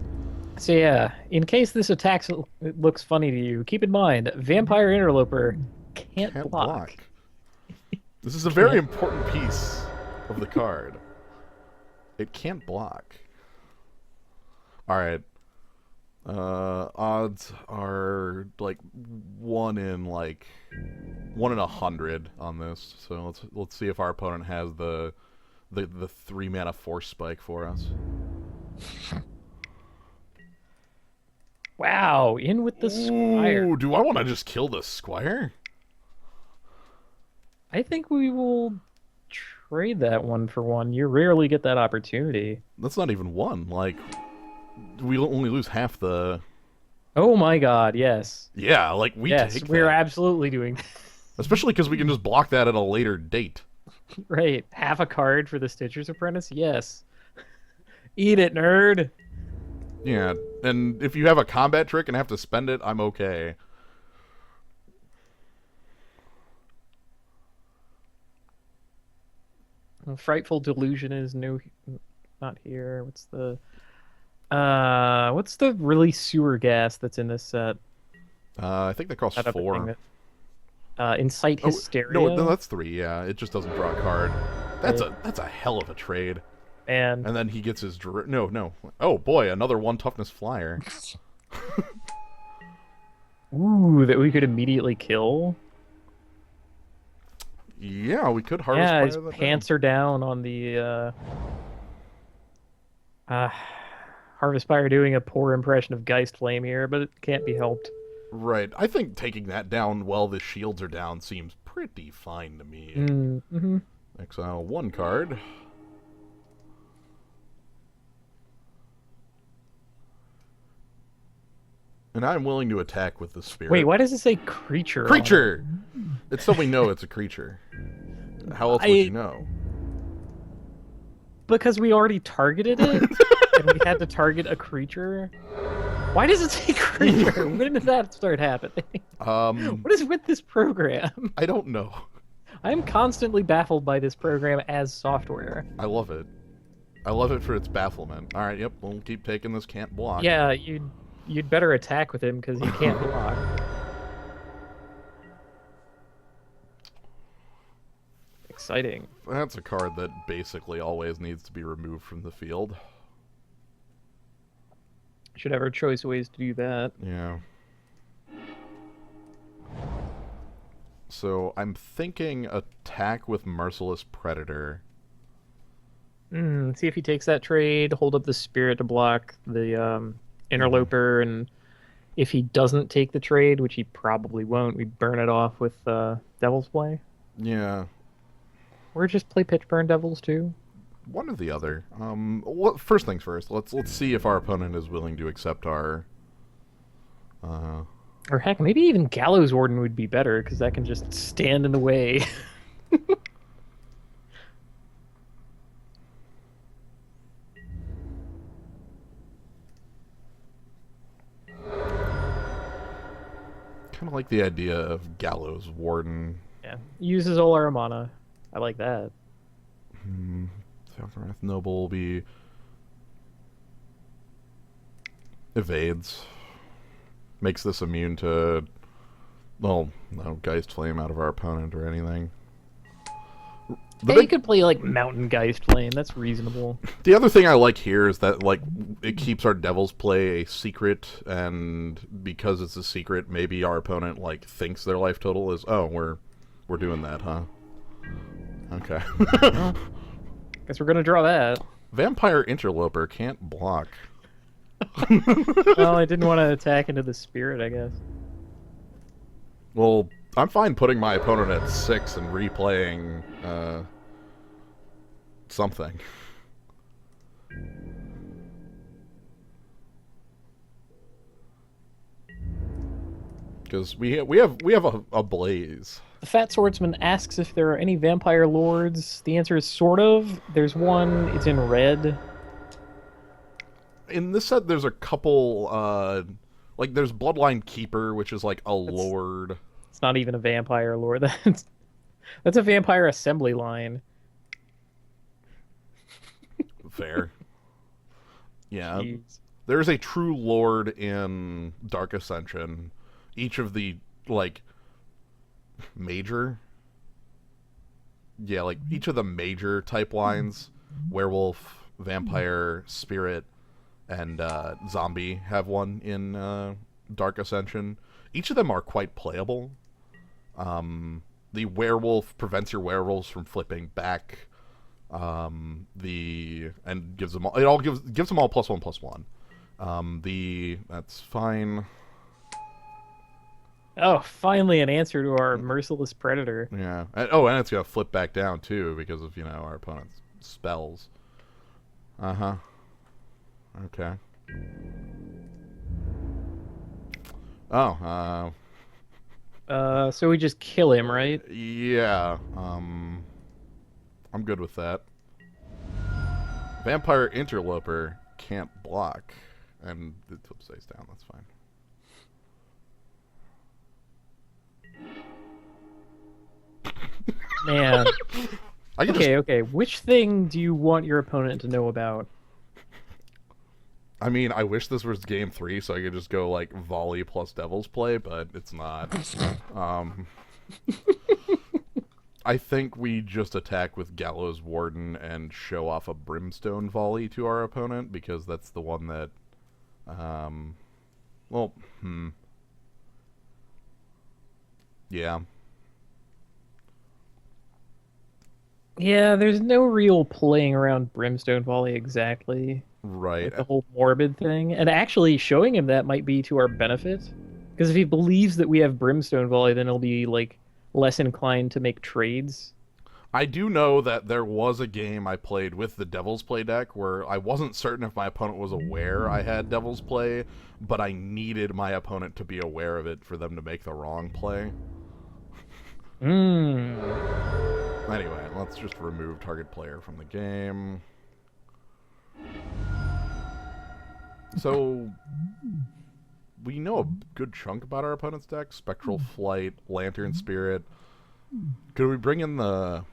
So yeah, in case this attack looks funny to you, keep in mind, Vampire Interloper can't block. This is a very important piece of the card. It can't block. Alright. Odds are like 1 in 100 on this. So let's see if our opponent has the 3-mana Force Spike for us. Wow, in with the Squire. Ooh, do I want to just kill the Squire? I think we will trade that 1 for 1. You rarely get that opportunity. That's not even 1. Like, we only lose half the... Oh my god, yes. Yeah, like, we take we're that. absolutely doing that. Especially because we can just block that at a later date. Right. Half a card for the Stitcher's Apprentice? Yes. Eat it, nerd! Yeah, and if you have a combat trick and have to spend it, I'm okay. Frightful Delusion is new, not here. What's the really sewer gas that's in this set? I think that costs 4. Incite Hysteria. No, that's 3. Yeah, it just doesn't draw a card. That's a hell of a trade. And then he gets his no. Oh boy, another 1 toughness flyer. Ooh, that we could immediately kill. Yeah, we could harvest. Yeah, his pants are down on the Harvest Fire doing a poor impression of Geist Flame here, but it can't be helped. Right. I think taking that down while the shields are down seems pretty fine to me. Mm-hmm. Exile 1 card. And I'm willing to attack with the spirit. Wait, why does it say creature? Creature! It's so we know it's a creature. How else would you know? Because we already targeted it, and we had to target a creature. Why does it say creature? When did that start happening? What is with this program? I don't know. I'm constantly baffled by this program as software. I love it. I love it for its bafflement. Alright, yep, we'll keep taking this can't block. Yeah, you'd better attack with him because he can't block. Exciting. That's a card that basically always needs to be removed from the field. Should have our choice ways to do that. Yeah. So I'm thinking attack with Merciless Predator. and see if he takes that trade. Hold up the spirit to block the interloper, and if he doesn't take the trade, which he probably won't, we burn it off with Devil's Play. Yeah. Or just play Pitch Burn Devils too. One or the other. First things first. Let's see if our opponent is willing to accept our. Or heck, maybe even Gallows Warden would be better because that can just stand in the way. Kind of like the idea of Gallows Warden. Yeah, uses all our mana. I like that. Southwrath Noble will be evades. Makes this immune to, well, no Geist Flame out of our opponent or anything. You could play like Mountain Geist Flame. That's reasonable. The other thing I like here is that like it keeps our Devil's Play a secret, and because it's a secret, maybe our opponent like thinks their life total is, oh, we're doing that, huh? Okay. Well, guess we're gonna draw that. Vampire Interloper can't block. Well, I didn't want to attack into the spirit, I guess. Well, I'm fine putting my opponent at 6 and replaying something. Because we have a blaze. The Fat Swordsman asks if there are any vampire lords. The answer is sort of. There's one. It's in red. In this set, there's a couple. Like there's Bloodline Keeper, which is like a lord. It's not even a vampire lord. That's a vampire assembly line. Fair. Yeah. Jeez. There's a true lord in Dark Ascension. Each of the like major, like each of the major type lines, werewolf, vampire, spirit, and zombie have one in Dark Ascension. Each of them are quite playable. The werewolf prevents your werewolves from flipping back. And gives them all. Gives them all +1/+1. That's fine. Oh, finally an answer to our merciless predator. Yeah. And it's gonna flip back down too because of our opponent's spells. Okay. Oh. So we just kill him, right? Yeah. I'm good with that. Vampire Interloper can't block, and the flip stays down. That's fine. Man. Okay. Which thing do you want your opponent to know about? I mean, I wish this was game 3 so I could just go like volley plus Devil's Play, but it's not. I think we just attack with Gallows Warden and show off a Brimstone Volley to our opponent because that's the one that, yeah. Yeah, there's no real playing around Brimstone Volley exactly. Right. Like the whole morbid thing. And actually showing him that might be to our benefit. Because if he believes that we have Brimstone Volley, then he'll be like less inclined to make trades. I do know that there was a game I played with the Devil's Play deck where I wasn't certain if my opponent was aware I had Devil's Play, but I needed my opponent to be aware of it for them to make the wrong play. Anyway, let's just remove target player from the game. So, we know a good chunk about our opponent's deck. Spectral Flight, Lantern Spirit. Could we bring in the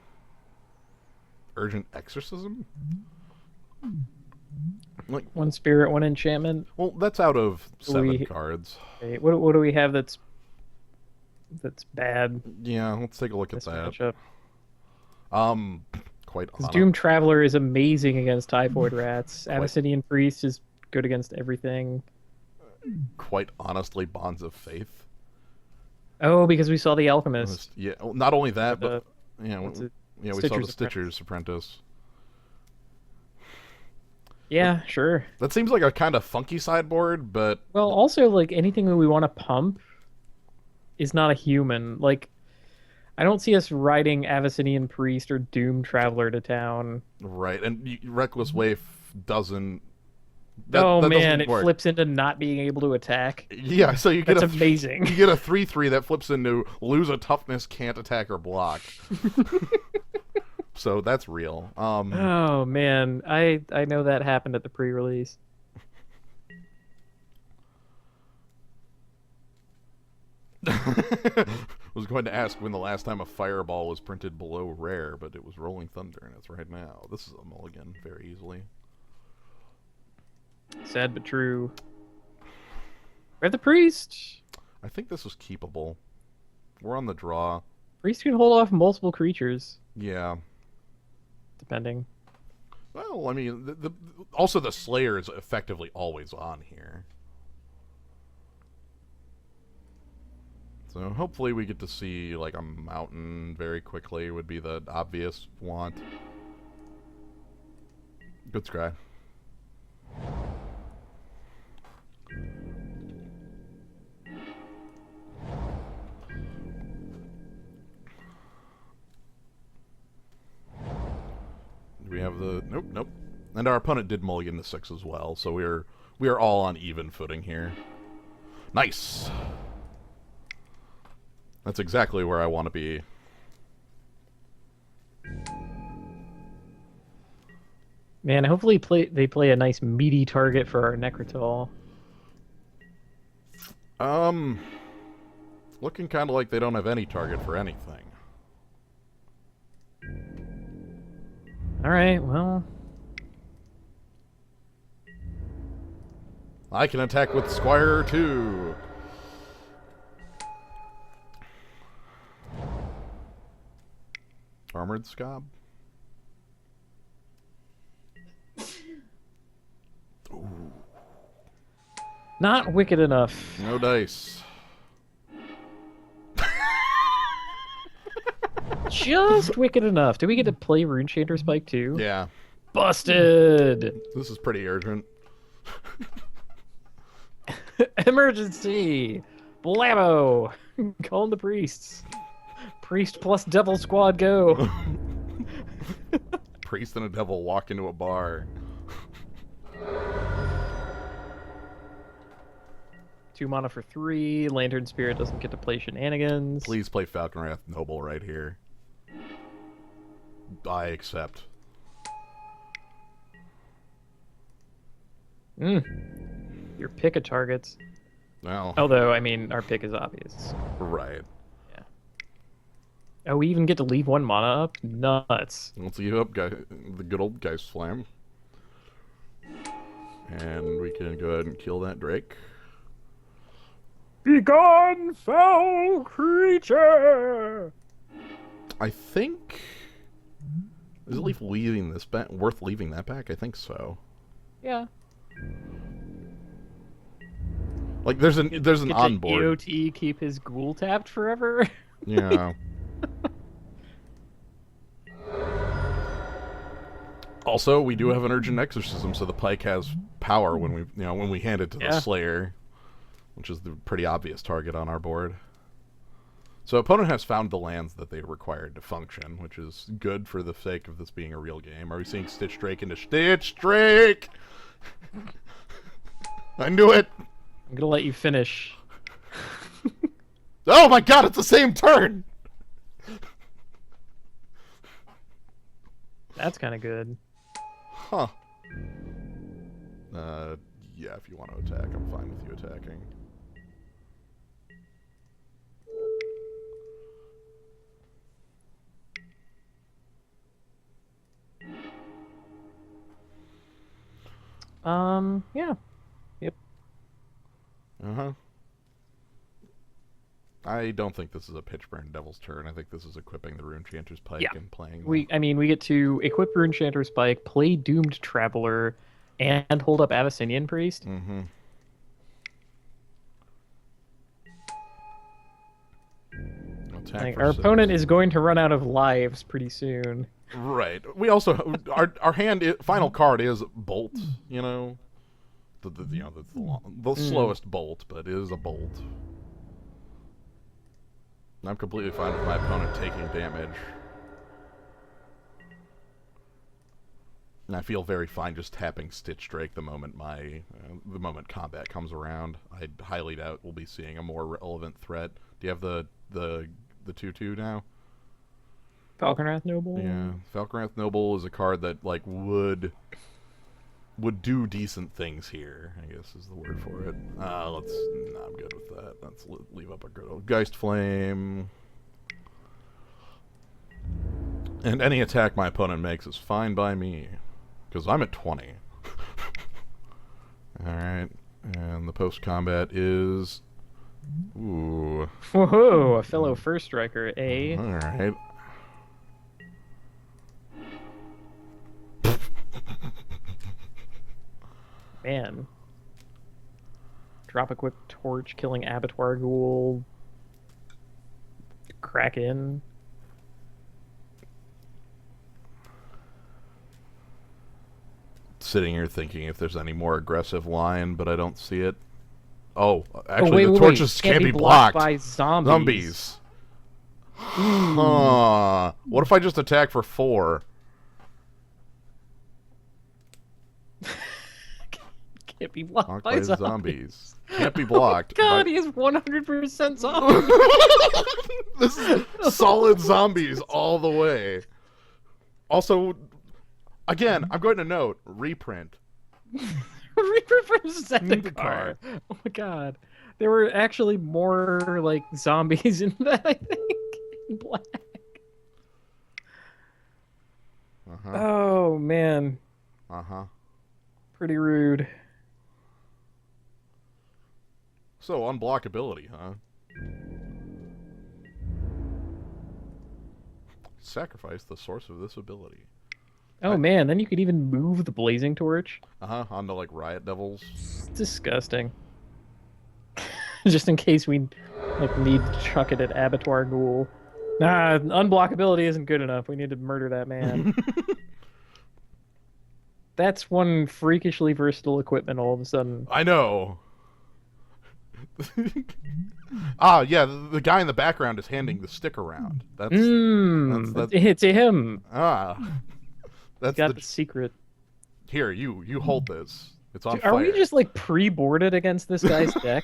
Urgent Exorcism? Like 1 spirit, 1 enchantment. Well, that's out of 7 cards. Okay, what do we have that's bad? Yeah, let's take a look at This that. matchup? Quite honest. Doom Traveler is amazing against Typhoid Rats. Abyssinian Priest is good against everything. Quite honestly, Bonds of Faith. Oh, because we saw the Alchemist. Yeah, well, not only that, but we saw the Stitcher's Stitcher's Apprentice. Yeah, sure. That seems like a kind of funky sideboard, but Well, also, like, anything that we want to pump is not a human. Like, I don't see us riding Abyssinian Priest or Doom Traveler to town. right. And Reckless Waif doesn't. Oh That man, doesn't it work. flips into not being able to attack. Yeah, so you get That's a amazing. You get a 3/3 that flips into lose a toughness, can't attack or block. So that's real. Oh man, I know that happened at the pre-release. I was going to ask when the last time a fireball was printed below rare, but it was Rolling Thunder, and it's right now. This is a mulligan very easily. Sad but true. We're the priest. I think this was keepable. We're on the draw. Priest can hold off multiple creatures, Yeah. depending. Well, I mean, also the Slayer is effectively always on here. So hopefully we get to see like a mountain very quickly would be the obvious want. Good scry. We have the nope. And our opponent did mulligan the 6 as well, so we are all on even footing here. Nice. That's exactly where I want to be. Man, hopefully they play a nice meaty target for our Necrotal. Looking kind of like they don't have any target for anything. All right, well, I can attack with Squire too. Armored Scob. Ooh. not wicked enough. No dice. Just wicked enough. Do we get to play Runechanter Spike too? Yeah. Busted. This is pretty urgent. Emergency. Blammo. Calling the priests. Priest plus Devil Squad go. Priest and a devil walk into a bar. 2 mana for 3. Lantern Spirit doesn't get to play shenanigans. Please play Falcon Wrath Noble right here. I accept. Your pick of targets. Well, Although, I mean, our pick is obvious. right. Yeah. Oh, we even get to leave 1 mana up? Nuts. Let's give up the good old Geist Slam. And we can go ahead and kill that Drake. Begone, foul creature! I think... Is it leaving this back? Worth leaving that back? I think so. Yeah. Like, there's an Get onboard. to EOT keep his ghoul tapped forever? Yeah. Also, we do have an Urgent Exorcism, so the Pike has power when we hand it to the Slayer, which is the pretty obvious target on our board. So opponent has found the lands that they required to function, which is good for the sake of this being a real game. Are we seeing Stitch Drake into Stitch Drake? I knew it! I'm gonna let you finish. Oh my god, it's the same turn! That's kind of good. Huh. Yeah, if you want to attack, I'm fine with you attacking. Yeah. Yep. Uh-huh. I don't think this is a Pitchburn Devil's turn. I think this is equipping the Runechanter's Pike and playing... We get to equip Runechanter's Spike, play Doomed Traveler, and hold up Abyssinian Priest. Mm-hmm. Our opponent is going to run out of lives pretty soon. Right. We also our final card is bolt. You know, the slowest bolt, but it is a bolt. I'm completely fine with my opponent taking damage. And I feel very fine just tapping Stitch Drake the moment the moment combat comes around. I highly doubt we'll be seeing a more relevant threat. Do you have the 2/2 now? Falconwrath Noble? Yeah, Falconwrath Noble is a card that like would do decent things here, I guess is the word for it. I'm good with that. Let's leave up a good old Geist Flame. And any attack my opponent makes is fine by me, because I'm at 20. Alright, and the post-combat is... Ooh. Whoa, a fellow first striker, eh? Alright. Man. Drop Equip Torch, killing Abattoir Ghoul. Crack in. Sitting here thinking if there's any more aggressive line, but I don't see it. Oh, actually, the torches can't be blocked by zombies. Huh. What if I just attack for 4? Can't be blocked by zombies. Can't be blocked. God, he is 100% zombie. This is solid zombies all the way. Also, again, I'm going to note, reprint. Reaper from Zendikar. Oh my god. There were actually more, like, zombies in that, I think. In black. Uh-huh. Oh, man. Uh-huh. Pretty rude. So, unblockability, huh? Sacrifice the source of this ability. Oh, man, then you could even move the Blazing Torch. Uh-huh, onto, like, Riot Devils. It's disgusting. Just in case we, like, need to chuck it at Abattoir Ghoul. Nah, unblockability isn't good enough. We need to murder that man. That's one freakishly versatile equipment all of a sudden. I know. Ah, yeah, the guy in the background is handing the stick around. That's It's him. Ah. That's Got the secret. Here, you hold this. It's on Dude, fire. are we just like pre-boarded against this guy's deck?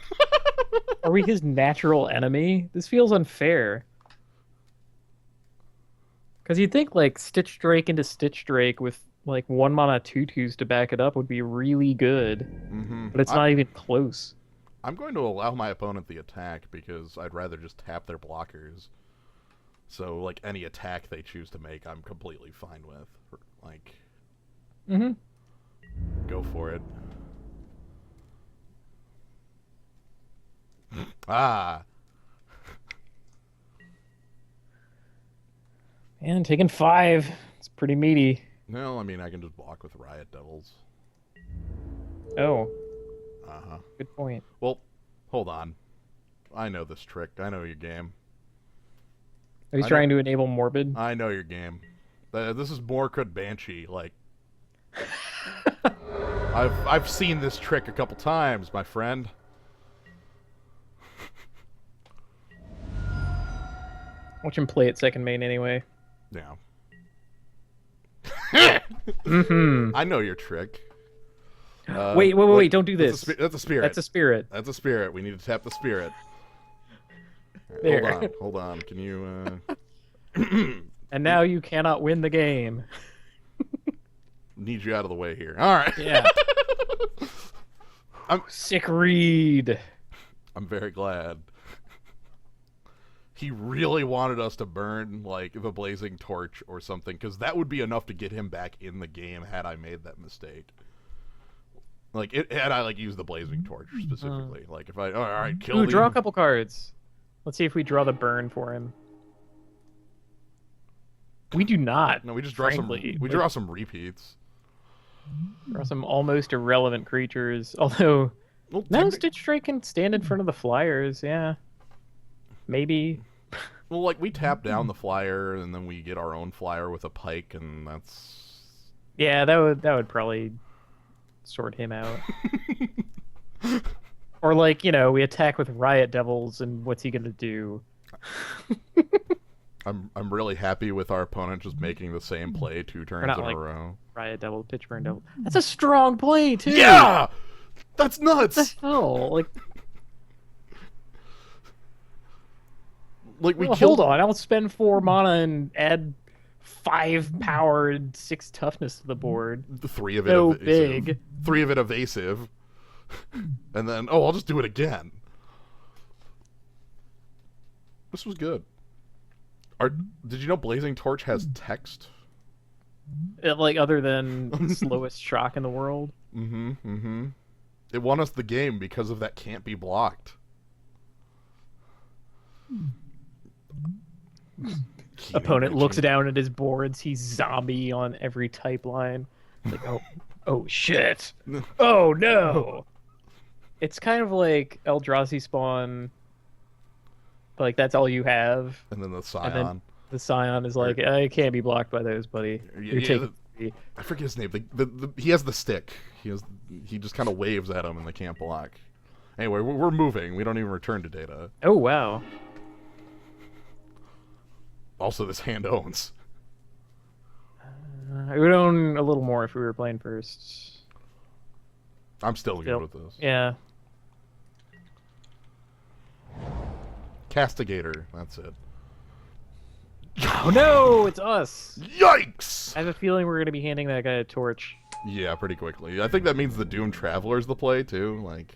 Are we his natural enemy? This feels unfair. Because you'd think like Stitch Drake into Stitch Drake with like 1 mana 2/2s to back it up would be really good. Mm-hmm. But it's not even close. I'm going to allow my opponent the attack because I'd rather just tap their blockers. So, like, any attack they choose to make, I'm completely fine with. Like, go for it. Ah. Man, taking 5. It's pretty meaty. No, I mean, I can just block with Riot Devils. Oh. Uh-huh. Good point. Well, hold on. I know this trick. I know your game. Are you trying to enable Morbid? I know your game. This is Morkut Banshee. Like, I've seen this trick a couple times, my friend. Watch him play it second main anyway. Yeah. Mm-hmm. I know your trick. Wait, don't do this. That's a spirit. That's a spirit. That's a spirit. We need to tap the spirit. Right, There. Hold on. Can you, And now you cannot win the game. need you out of the way here. All right. Yeah. Sick read. I'm very glad. He really wanted us to burn, like, the Blazing Torch or something, because that would be enough to get him back in the game had I made that mistake. Like, had I, like, used the Blazing Torch specifically. Like, if I... All right, kill Ooh, draw a couple cards. Let's see if we draw the burn for him. We do not. No, we just draw frankly. We draw some repeats. Draw some almost irrelevant creatures. Although, Well, now Stitch Drake can stand in front of the flyers, yeah. Maybe. Well, like, we tap down the flyer, and then we get our own flyer with a pike, and that's... Yeah, that would probably sort him out. Or like, we attack with Riot Devils, and what's he gonna do? I'm really happy with our opponent just making the same play 2 turns not in like a row. Riot Devil, Pitchburn Devil. That's a strong play too. Yeah! That's nuts! What the hell? Like, we well, killed... hold on, I'll spend 4 mana and add 5 power and 6 toughness to the board. 3 of it So evasive. big. 3 of it evasive. And then, I'll just do it again. This was good. Did you know Blazing Torch has text? Other than slowest shock in the world. It won us the game because of that can't be blocked. Opponent looks down at his boards. He's zombie on every type line. Like, oh shit. Oh no. It's kind of like Eldrazi spawn. Like, that's all you have. And then the Scion. And then the Scion is like, I can't be blocked by those, buddy. You're taking... I forget his name. He has the stick. He just kind of waves at him and they can't block. Anyway, we're moving. We don't even return to data. Oh, wow. Also, this hand owns. I would own a little more if we were playing first. I'm still good with this. Yeah. Castigator. That's it. Oh no, it's us. Yikes! I have a feeling we're going to be handing that guy a torch. Yeah, pretty quickly. I think that means the Doom Traveler's the play, too. Like...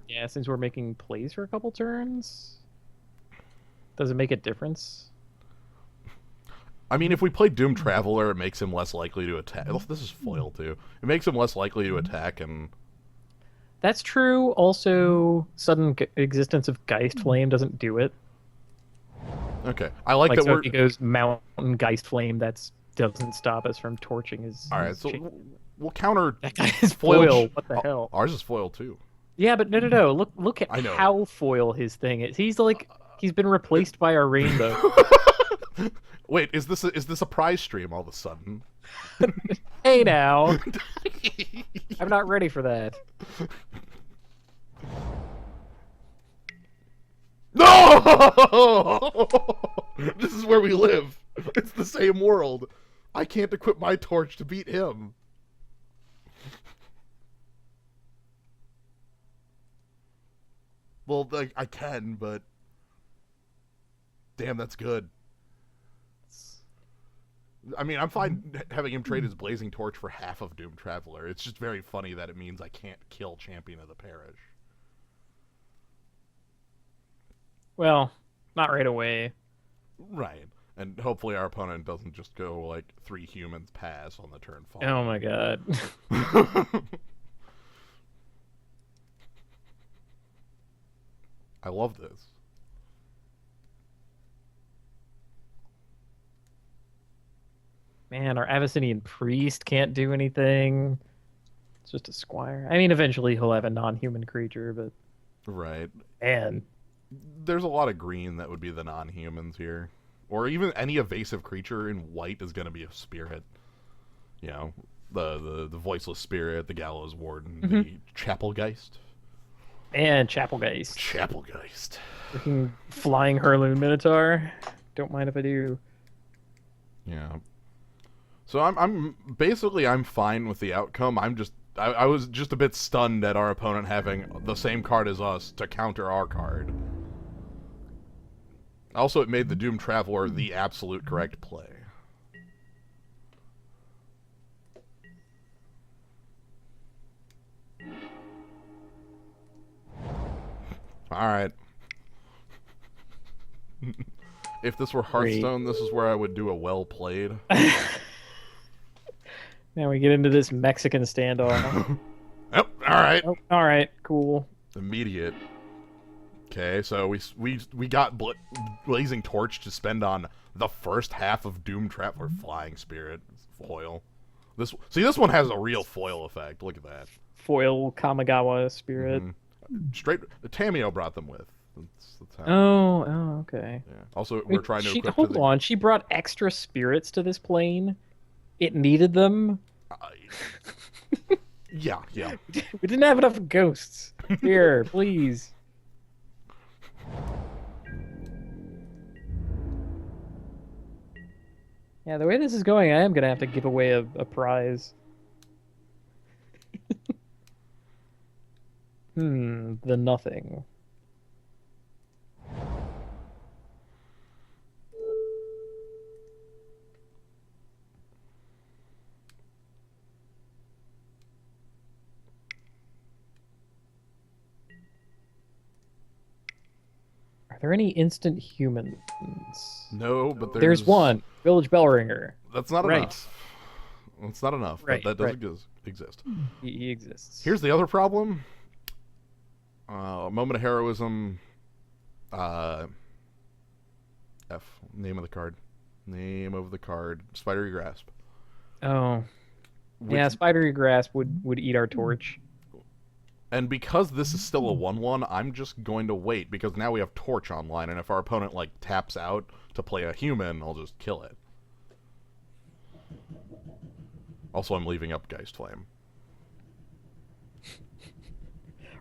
Yeah, since we're making plays for a couple turns. Does it make a difference? I mean, if we play Doom Traveler, it makes him less likely to attack. Oh, this is foil, too. It makes him less likely to attack, and... That's true. Also, sudden existence of Geist Flame doesn't do it. Okay. I like that so if he goes Mountain Geist Flame, that doesn't stop us from torching his... Alright, so we'll counter... That guy is foil. What the hell? Ours is foil, too. Yeah, but no. Look at how foil his thing is. He's like... He's been replaced by our rainbow. Wait, is this a prize stream all of a sudden? Hey now. I'm not ready for that. No! This is where we live. It's the same world. I can't equip my torch to beat him. Well, like, I can, but... Damn, that's good. I mean, I'm fine having him trade his Blazing Torch for half of Doom Traveler. It's just very funny that it means I can't kill Champion of the Parish. Well, not right away. Right. And hopefully our opponent doesn't just go, like, 3 humans pass on the turn fall. Oh my god. I love this. Man, our Abyssinian priest can't do anything. It's just a squire. I mean, eventually he'll have a non-human creature, but... Right. Man. There's a lot of green that would be the non-humans here. Or even any evasive creature in white is going to be a spirit. You know, the voiceless spirit, the gallows warden, the chapelgeist. And chapelgeist. Chapelgeist. Freaking flying Hurloon Minotaur. Don't mind if I do. Yeah. So I'm basically fine with the outcome. I was just a bit stunned at our opponent having the same card as us to counter our card. Also, it made the Doom Traveler the absolute correct play. Alright. If this were Hearthstone, this is where I would do a well played. Now we get into this Mexican standoff. Yep, alright. Oh, alright, cool. Immediate. Okay, so we got Blazing Torch to spend on the first half of Doom Traveler Flying Spirit foil. This one has a real foil effect. Look at that. Foil Kamigawa Spirit. Straight Tamio brought them with. That's how. Oh, okay. Yeah. Also, Wait, we're trying to equip. hold on. She brought extra spirits to this plane. It needed them. Yeah, yeah. We didn't have enough ghosts. Here, please. Yeah, the way this is going, I am gonna have to give away a prize. The nothing. Are there any instant humans? No, but There's one. Village bell ringer. That's not Right. enough. It's not enough. Right, That does right. exist. He exists. Here's the other problem. Moment of heroism. F. Name of the card. Name of the card. Spidery grasp. Oh. Which, Yeah, spidery grasp would eat our torch. And because this is still a 1/1, I'm just going to wait because now we have torch online, and if our opponent like taps out to play a human, I'll just kill it. Also, I'm leaving up Geist Flame.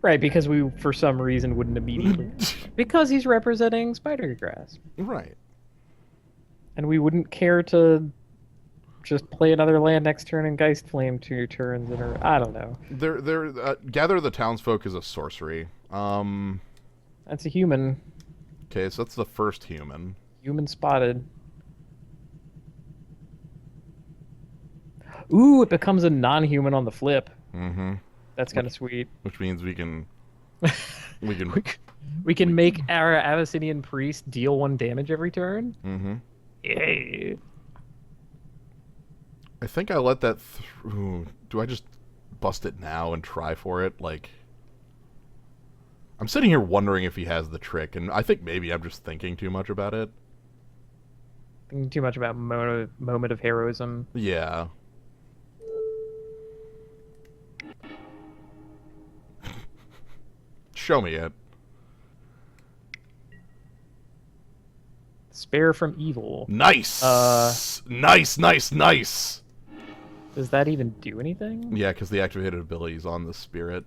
Right, because we for some reason wouldn't immediately because he's representing spidery grasp. Right. And we wouldn't care to just play another land next turn and Geist Flame 2 turns in a... I don't know. Gather the Townsfolk is a sorcery. That's a human. Okay, so that's the first human. Human spotted. Ooh, it becomes a non-human on the flip. Mm-hmm. That's kind of sweet. Which means we can... We can make our Abyssinian Priest deal 1 damage every turn? Mm-hmm. Yay. I think I let that through. Do I just bust it now and try for it? Like, I'm sitting here wondering if he has the trick, and I think maybe I'm just thinking too much about it. Thinking too much about moment of heroism. Yeah. Show me it. Spare from evil. Nice! Nice! Does that even do anything? Yeah, because the activated ability is on the spirit.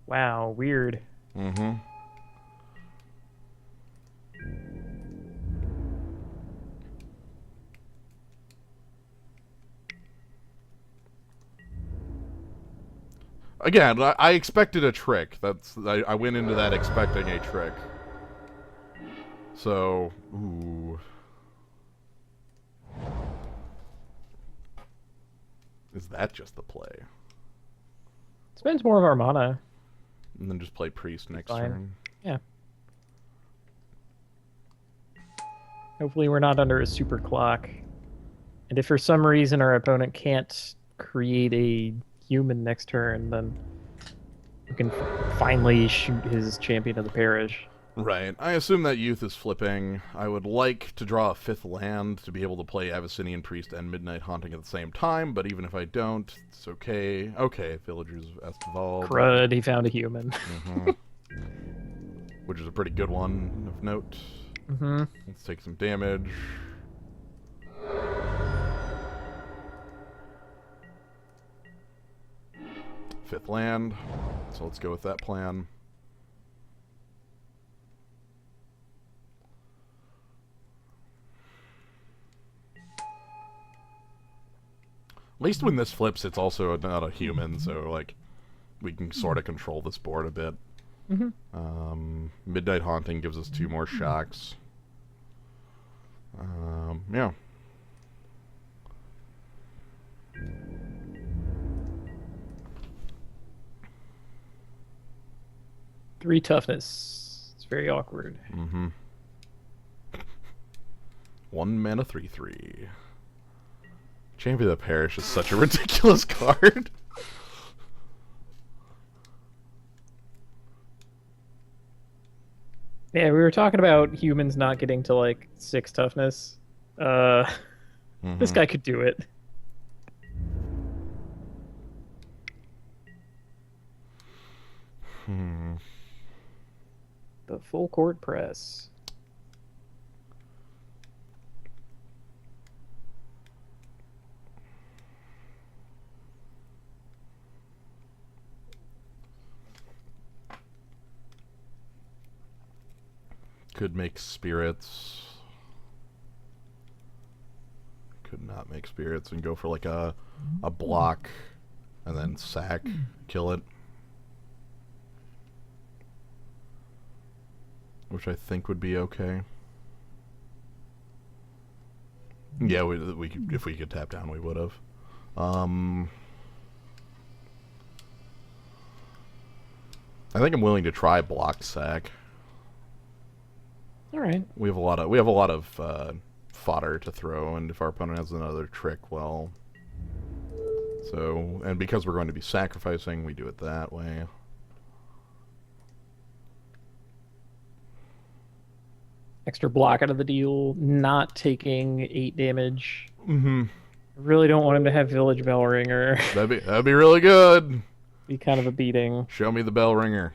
Wow, weird. Mm-hmm. Again, I expected a trick. I went into that expecting a trick. So, ooh. Is that just the play? Spends more of our mana. And then just play priest next Fine. turn. Yeah. Hopefully we're not under a super clock. And if for some reason our opponent can't create a human next turn, then we can finally shoot his champion of the parish. Right. I assume that youth is flipping. I would like to draw a 5th land to be able to play Abyssinian Priest and Midnight Haunting at the same time, but even if I don't, it's okay. Okay, Villagers Estival. Crud, he found a human. Mm-hmm. Which is a pretty good one of note. Mm-hmm. Let's take some damage. Fifth land. So let's go with that plan. At least when this flips, it's also not a human, so like we can sort of control this board a bit. Mm-hmm. Midnight Haunting gives us 2 more shocks. Yeah. Three toughness. It's very awkward. Mm-hmm. 1 mana 3/3. Champion of the Parish is such a ridiculous card. Yeah, we were talking about humans not getting to like 6 toughness. This guy could do it. The full court press. Could make spirits. Could not make spirits and go for like a block and then sack, kill it. Which I think would be okay. Yeah, we could, if we could tap down, we would have. I think I'm willing to try block sack. All right. We have a lot of fodder to throw, and if our opponent has another trick, well. So, and because we're going to be sacrificing, we do it that way. Extra block out of the deal, not taking 8 damage. Mm-hmm. I really don't want him to have Village Bell Ringer. That'd be really good. Be kind of a beating. Show me the bell ringer.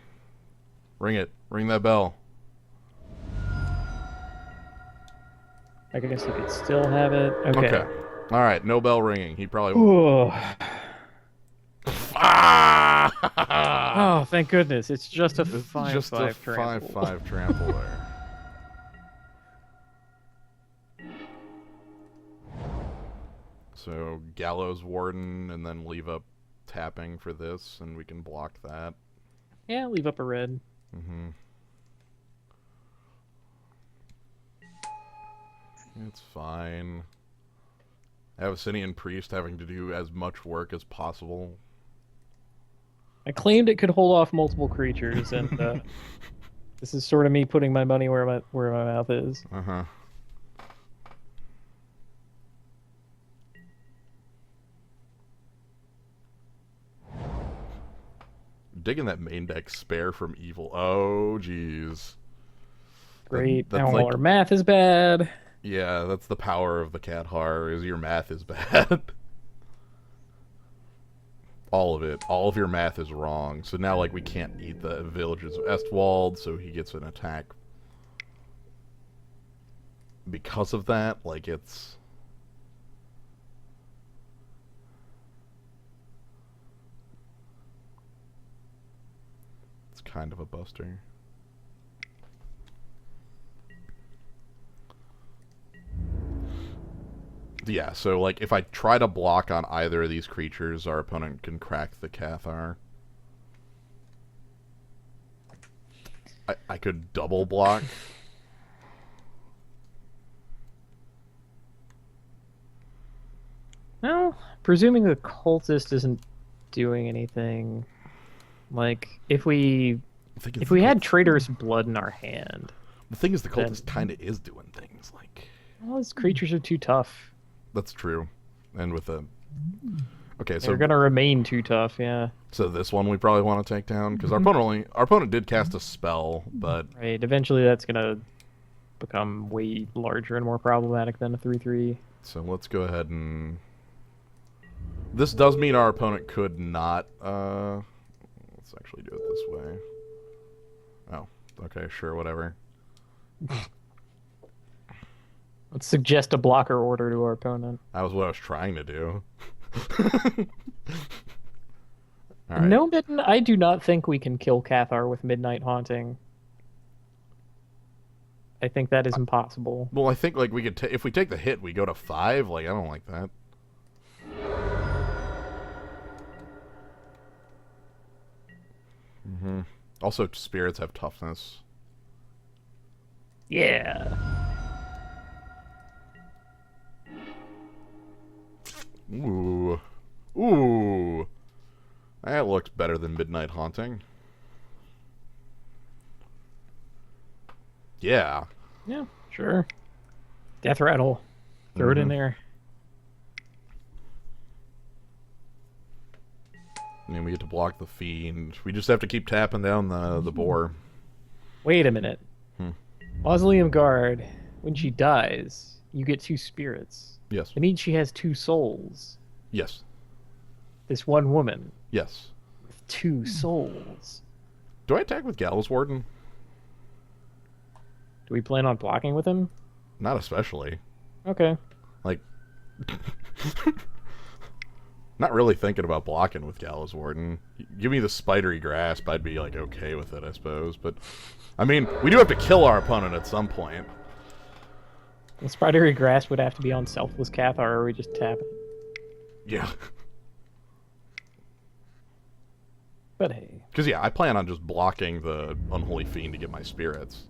Ring it. Ring that bell. I guess he could still have it. Okay. All right. No bell ringing. He probably. Ooh. Ah! Oh, thank goodness! It's just a 5/5 just a trample. 5/5 trample there. So Gallows Warden, and then leave up tapping for this, and we can block that. Yeah, leave up a red. Mm-hmm. It's fine. Abyssinian Priest having to do as much work as possible. I claimed it could hold off multiple creatures, and this is sort of me putting my money where my mouth is. Uh-huh. Digging that main deck spare from evil. Oh, jeez. Great. That's Now like, all our math is bad. yeah, that's the power of the Cathar, is your math is bad. All of it. All of your math is wrong. So now, like, we can't eat the Villages of Estwald, so he gets an attack. Because of that, like, it's... It's kind of a buster. Yeah, so, like, if I try to block on either of these creatures, our opponent can crack the Cathar. I could double block. Well, presuming the cultist isn't doing anything, like if we had Traitorous Blood in our hand. The thing is, the cultist kind of is doing things, like... Well, his creatures are too tough. That's true. And with a... Okay, so... They're gonna remain too tough, yeah. So this one we probably want to take down, because our opponent did cast a spell, but... Right, eventually that's gonna become way larger and more problematic than a 3/3. So let's go ahead and... This does mean our opponent could not, let's actually do it this way. Oh, okay, sure, whatever. Let's suggest a blocker order to our opponent. That was what I was trying to do. All right. No, Mitten, I do not think we can kill Cathar with Midnight Haunting. I think that is impossible. Well, I think, like, we could if we take the hit, we go to 5. Like, I don't like that. Mm-hmm. Also, spirits have toughness. Yeah. Ooh. Ooh. That looks better than Midnight Haunting. Yeah. Yeah, sure. Death Rattle. Throw it in there. And we get to block the Fiend. We just have to keep tapping down the boar. Wait a minute. Mausoleum Guard, when she dies, you get 2 spirits. Yes. It means she has 2 souls. Yes. This one woman. Yes. With 2 souls. Do I attack with Gallows Warden? Do we plan on blocking with him? Not especially. Okay. Like, not really thinking about blocking with Gallows Warden. Give me the spidery grasp, I'd be like okay with it, I suppose. But I mean, we do have to kill our opponent at some point. The spidery grass would have to be on Selfless Cathar, or we just tap it. Yeah. But hey. Because yeah, I plan on just blocking the Unholy Fiend to get my spirits.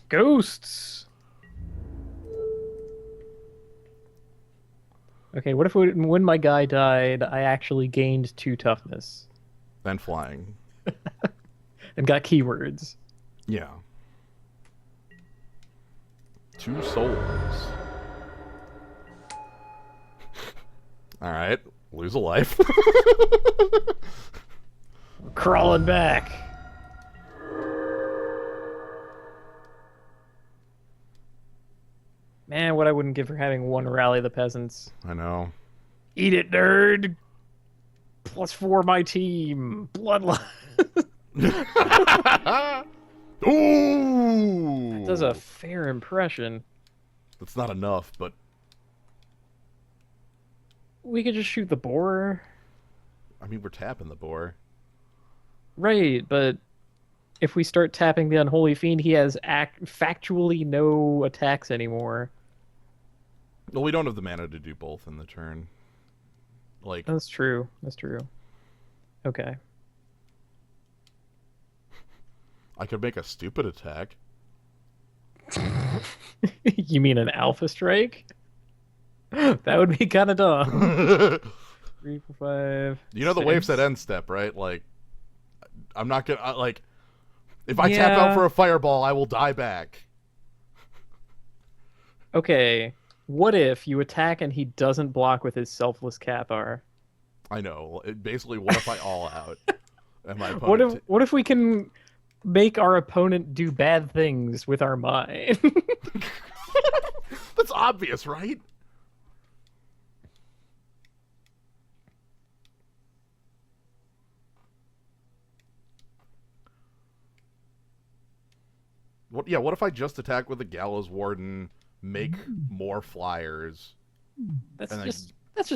Ghosts! Okay, what if when my guy died, I actually gained 2 toughness? Then flying. And got keywords. Yeah. 2 souls. Alright, lose a life. Crawling back. Man, what I wouldn't give for having 1 Rally the Peasants. I know. Eat it, nerd! +4 my team. Bloodline. Ooh! That does a fair impression. That's not enough, but We could just shoot the boar. I mean, we're tapping the boar. Right, but if we start tapping the Unholy Fiend, he has factually no attacks anymore. Well, we don't have the mana to do both in the turn. Like, That's true. That's true. Okay. I could make a stupid attack. You mean an Alpha Strike? That would be kind of dumb. 3, 4, 5. You know the 6. waves at end step, right? Like, I'm not gonna like. If I tap out for a fireball, I will die back. Okay. What if you attack and he doesn't block with his Selfless Cathar? I know. Basically, what if I all out? And my opponent What if we can make our opponent do bad things with our mind? That's obvious, right? What if I just attack with the Gallows Warden, make more flyers? That's and just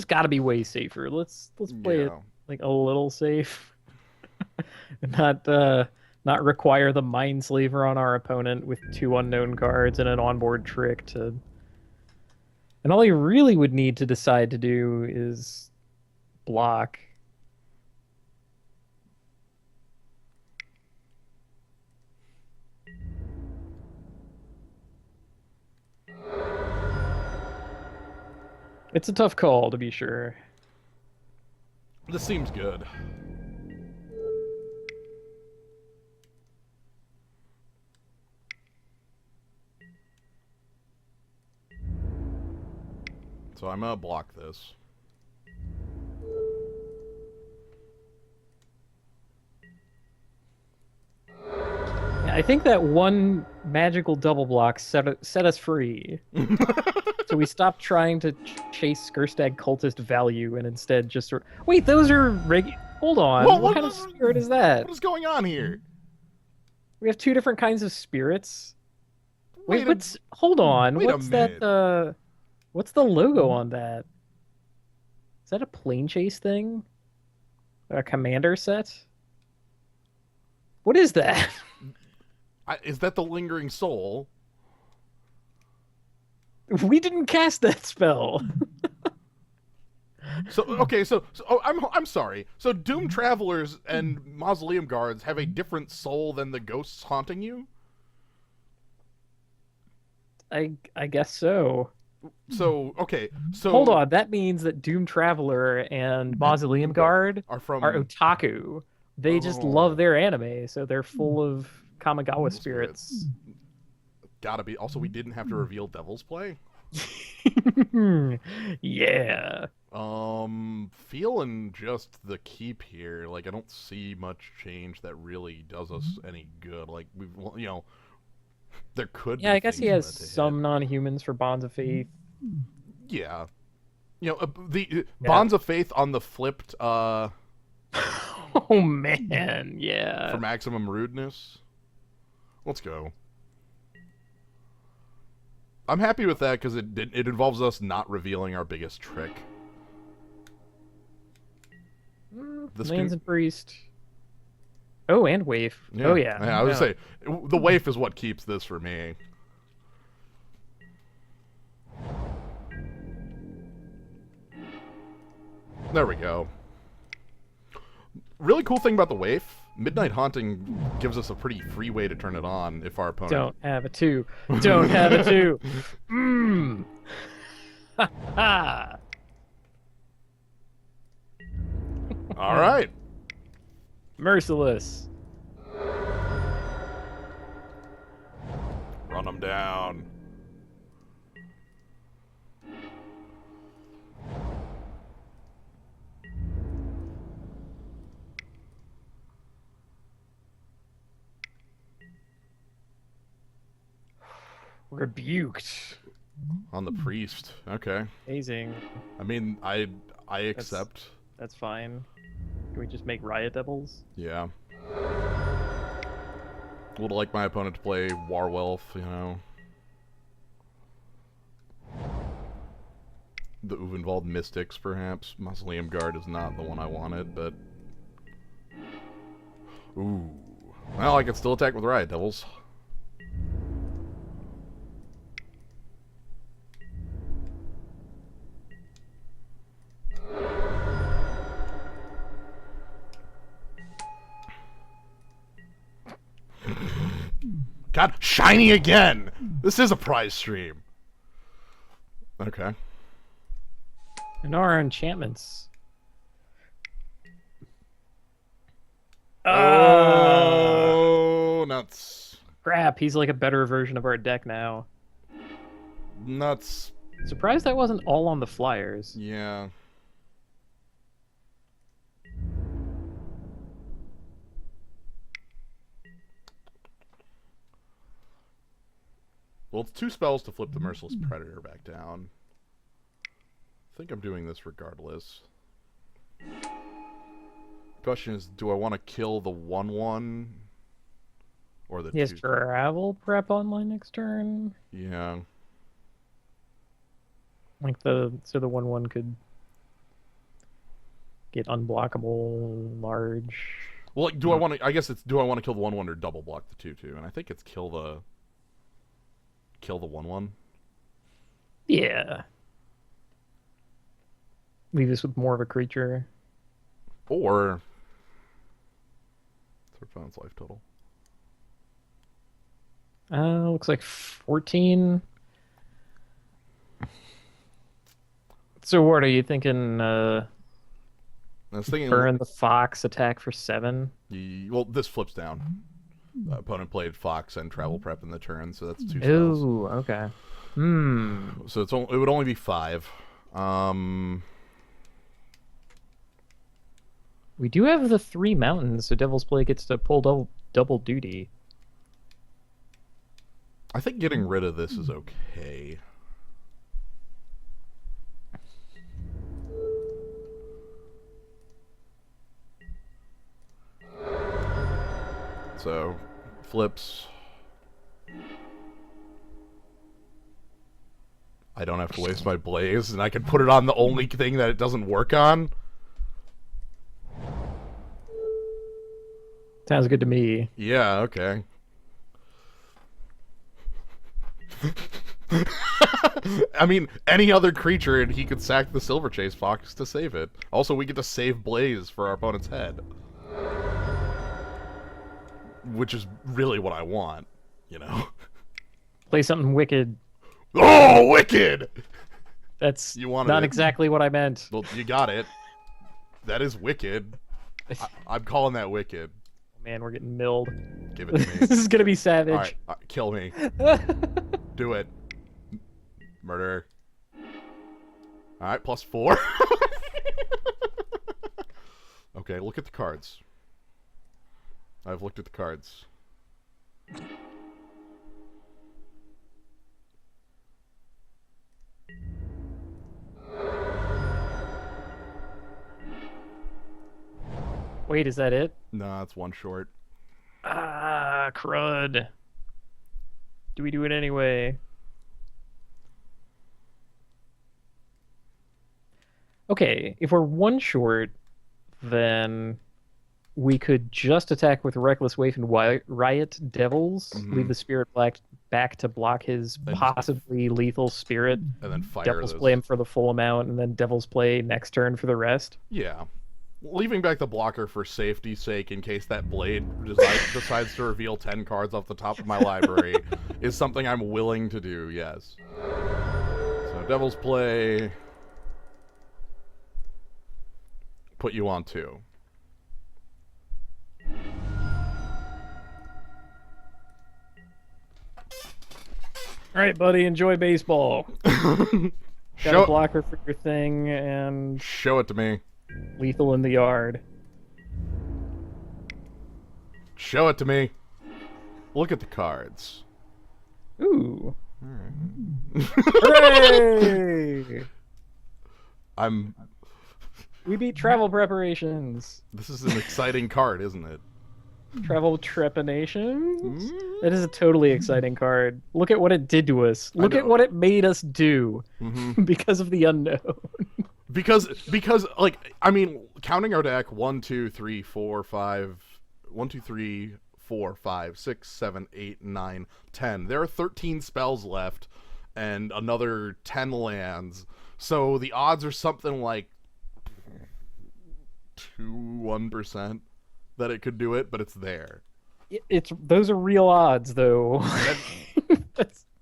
got to be way safer. Let's play it like a little safe. Not require the Mindslaver on our opponent with 2 unknown cards and an onboard trick to. And all he really would need to decide to do is block. It's a tough call, to be sure. This seems good. So I'm gonna block this. I think that one magical double block set us free. So we stopped trying to chase Skurstag cultist value and instead just wait, those are hold on. Whoa, what kind of spirit is that? What is going on here? We have 2 different kinds of spirits. Wait, Wait hold on. wait a What's that what's the logo on that? Is that a plane chase thing? A commander set? What is that? Is that the Lingering Soul? We didn't cast that spell. So okay, I'm sorry. So Doom Travelers and Mausoleum Guards have a different soul than the ghosts haunting you? I guess so. So okay, so Hold on, that means that Doom Traveler and Mausoleum Guard are from otaku. They just love their anime, so they're full of Kamigawa spirits. Gotta be. Also, we didn't have to reveal Devil's Play. Yeah. Feeling just the keep here. Like, I don't see much change that really does us any good. Like, there could. Yeah, be I guess he things has that to some hit. non-humans for Bonds of Faith. Yeah. The Bonds of Faith on the flipped. Oh man, yeah. For maximum rudeness. Let's go. I'm happy with that because it involves us not revealing our biggest trick. Lands and priest. Oh, and waif. Yeah. Oh yeah. I was gonna say the waif is what keeps this for me. There we go. Really cool thing about the waif, Midnight Haunting gives us a pretty free way to turn it on if our opponent... Don't have a 2. Don't have a 2. Mmm. Ha ha. All right. Merciless. Run them down. Rebuked. On the priest. Okay. Amazing. I mean, I accept. That's fine. Can we just make riot devils? Yeah. Would like my opponent to play Warwolf, you know. The Uvenwald Mystics, perhaps. Mausoleum Guard is not the one I wanted, but... Ooh. Well, I can still attack with Riot Devils. God, shiny again! This is a prize stream. Okay. And our enchantments. Oh, nuts. Crap, he's like a better version of our deck now. Nuts. Surprised that wasn't all on the flyers. Yeah. Well, it's 2 spells to flip the Merciless Predator back down. I think I'm doing this regardless. Question is, do I want to kill the 1/1 or the 2? He has travel prep online next turn. Yeah. Like so the 1/1 could get unblockable large. Well, like, do I want to? I guess it's do I want to kill the 1/1 or double block the 2/2? And I think it's kill the 1/1. Yeah. Leave us with more of a creature. Or what's our opponent's life total? Looks like 14. So what are you thinking? I was thinking Burn the fox, attack for 7. well, this flips down. Opponent played Fox and Travel Prep in the turn, so that's 2 spells. Ooh, okay. So it would only be 5. We do have the 3 mountains, so Devil's Play gets to pull double duty. I think getting rid of this is okay. So, flips. I don't have to waste my blaze, and I can put it on the only thing that it doesn't work on. Sounds good to me. Yeah, okay. I mean, any other creature, and he could sack the Silver Chase Fox to save it. Also, we get to save Blaze for our opponent's head. Which is really what I want, you know? Play something wicked. Oh, wicked! That's You wanted not it. exactly what I meant. Well, you got it. That is wicked. I'm calling that wicked. Man, we're getting milled. Give it to me. This is gonna be savage. All right, kill me. Do it. Murder. All right, +4. Okay, look at the cards. I've looked at the cards. Wait, is that it? Nah, it's 1 short. Ah, crud. Do we do it anyway? Okay, if we're one short, then we could just attack with Reckless Waif and Riot Devils, leave Mhm. the Spirit Black back to block his And possibly lethal Spirit. and then fire Devils those. play him for the full amount, and then Devils play next turn for the rest. Yeah. Leaving back the blocker for safety's sake in case that blade decides to reveal 10 cards off the top of my library is something I'm willing to do, yes. So Devil's play. Put you on 2. All right, buddy, enjoy baseball. Got Show a blocker for your thing, and show it to me. lethal in the yard. Show it to me. Look at the cards. Ooh. Hooray! I'm. We beat travel preparations. This is an exciting card, isn't it? Travel trepanations? Mm. That is a totally exciting card. Look at what it did to us. Look at know. what it made us do Mm-hmm. because of the unknown. Because like I mean, counting our deck 1, 2, 3, 4, 5, 1, 2, 3, 4, 5, 6, 7, 8, 9, 10. There are 13 spells left and another 10 lands. So the odds are something like 1% that it could do it, but it's there. It's those are real odds, though.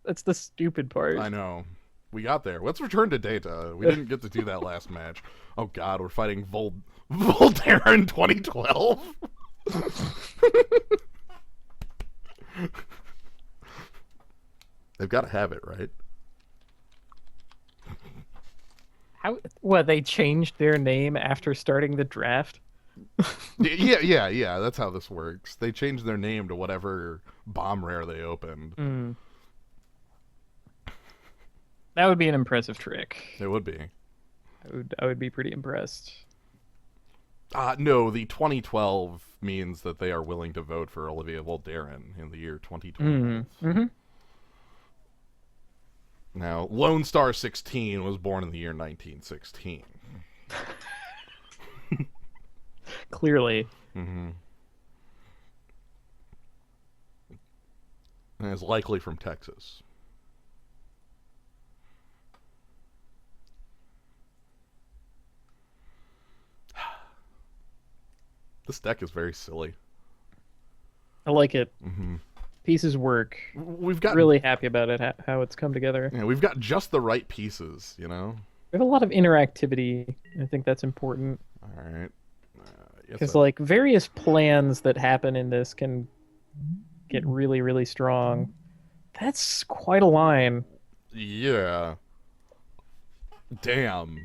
That's the stupid part. I know. We got there. Let's return to data. We didn't get to do that last match. Oh god, we're fighting Volterra in 2012. They've got to have it, right? How? What? They changed their name after starting the draft? Yeah. That's how this works. They changed their name to whatever bomb rare they opened. Mm. That would be an impressive trick. It would be. I would be pretty impressed. No, the 2012 means that they are willing to vote for Olivia Volderin in the year 2012. Mm-hmm. Now, Lone Star 16 was born in the year 1916. Clearly. Mm-hmm. And is likely from Texas. This deck is very silly. I like it. Mm-hmm. Pieces work. We've got Really happy about it, how it's come together. yeah, we've got just the right pieces, you know. We have a lot of interactivity. I think that's important. All right. Because like various plans that happen in this can get really, really strong. That's quite a line. Yeah. Damn.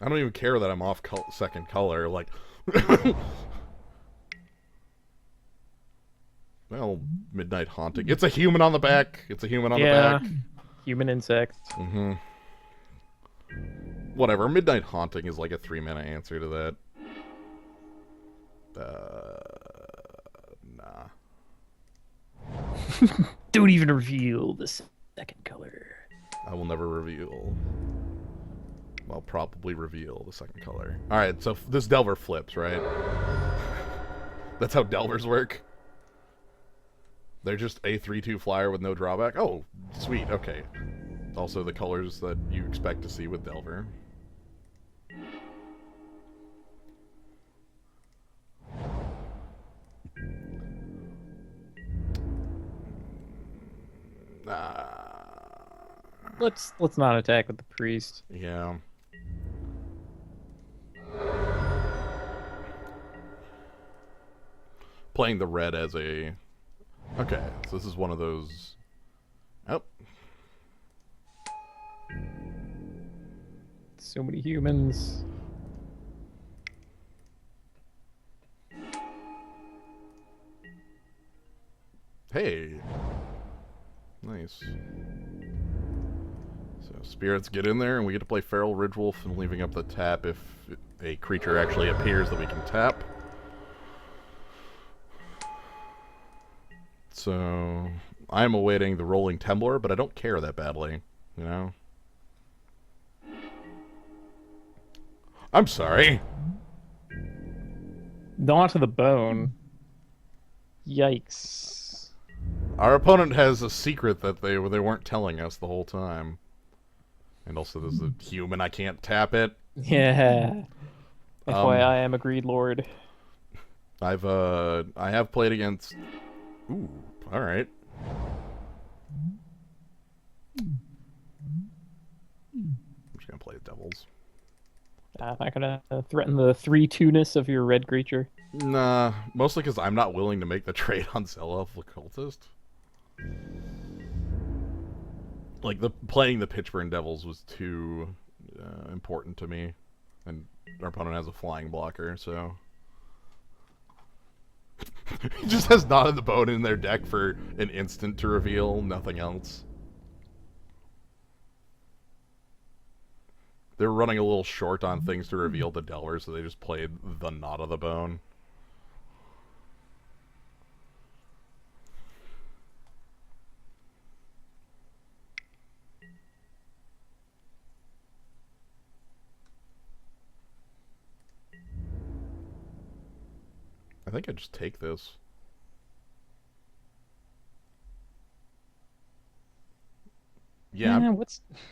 I don't even care that I'm off second color. Like, well, Midnight Haunting. It's a human on the back. It's a human on the back. Human insect. Mm-hmm. Whatever. Midnight Haunting is like a 3-mana answer to that. Nah. Don't even reveal the second color. I will never reveal. I'll probably reveal the second color. Alright, so this Delver flips, right? That's how Delvers work? They're just a 3/2 flyer with no drawback? Oh, sweet, okay. Also the colors that you expect to see with Delver. Let's not attack with the priest. Yeah. Playing the red as a... Okay, so this is one of those... Oh. So many humans. Hey. Nice. So spirits get in there, and we get to play Feral Ridgewolf and leaving up the tap if a creature actually appears that we can tap. So I'm awaiting the Rolling Temblor, but I don't care that badly, you know? I'm sorry. Not to the bone. Yikes. Our opponent has a secret that they weren't telling us the whole time. And also, there's a human. I can't tap it. Yeah. FYI, I am a greed lord. I have played against. Ooh, all right. I'm just gonna play devils. I'm not gonna threaten the 3-2-ness of your red creature. Nah, mostly because I'm not willing to make the trade on Zelda Occultist. Like, playing the Pitchburn Devils was too important to me. And our opponent has a flying blocker, so... He just has Knot in the Bone in their deck for an instant to reveal, nothing else. They're running a little short on things to reveal the Delver, so they just played the Knot of the Bone. I think I just take this. Yeah.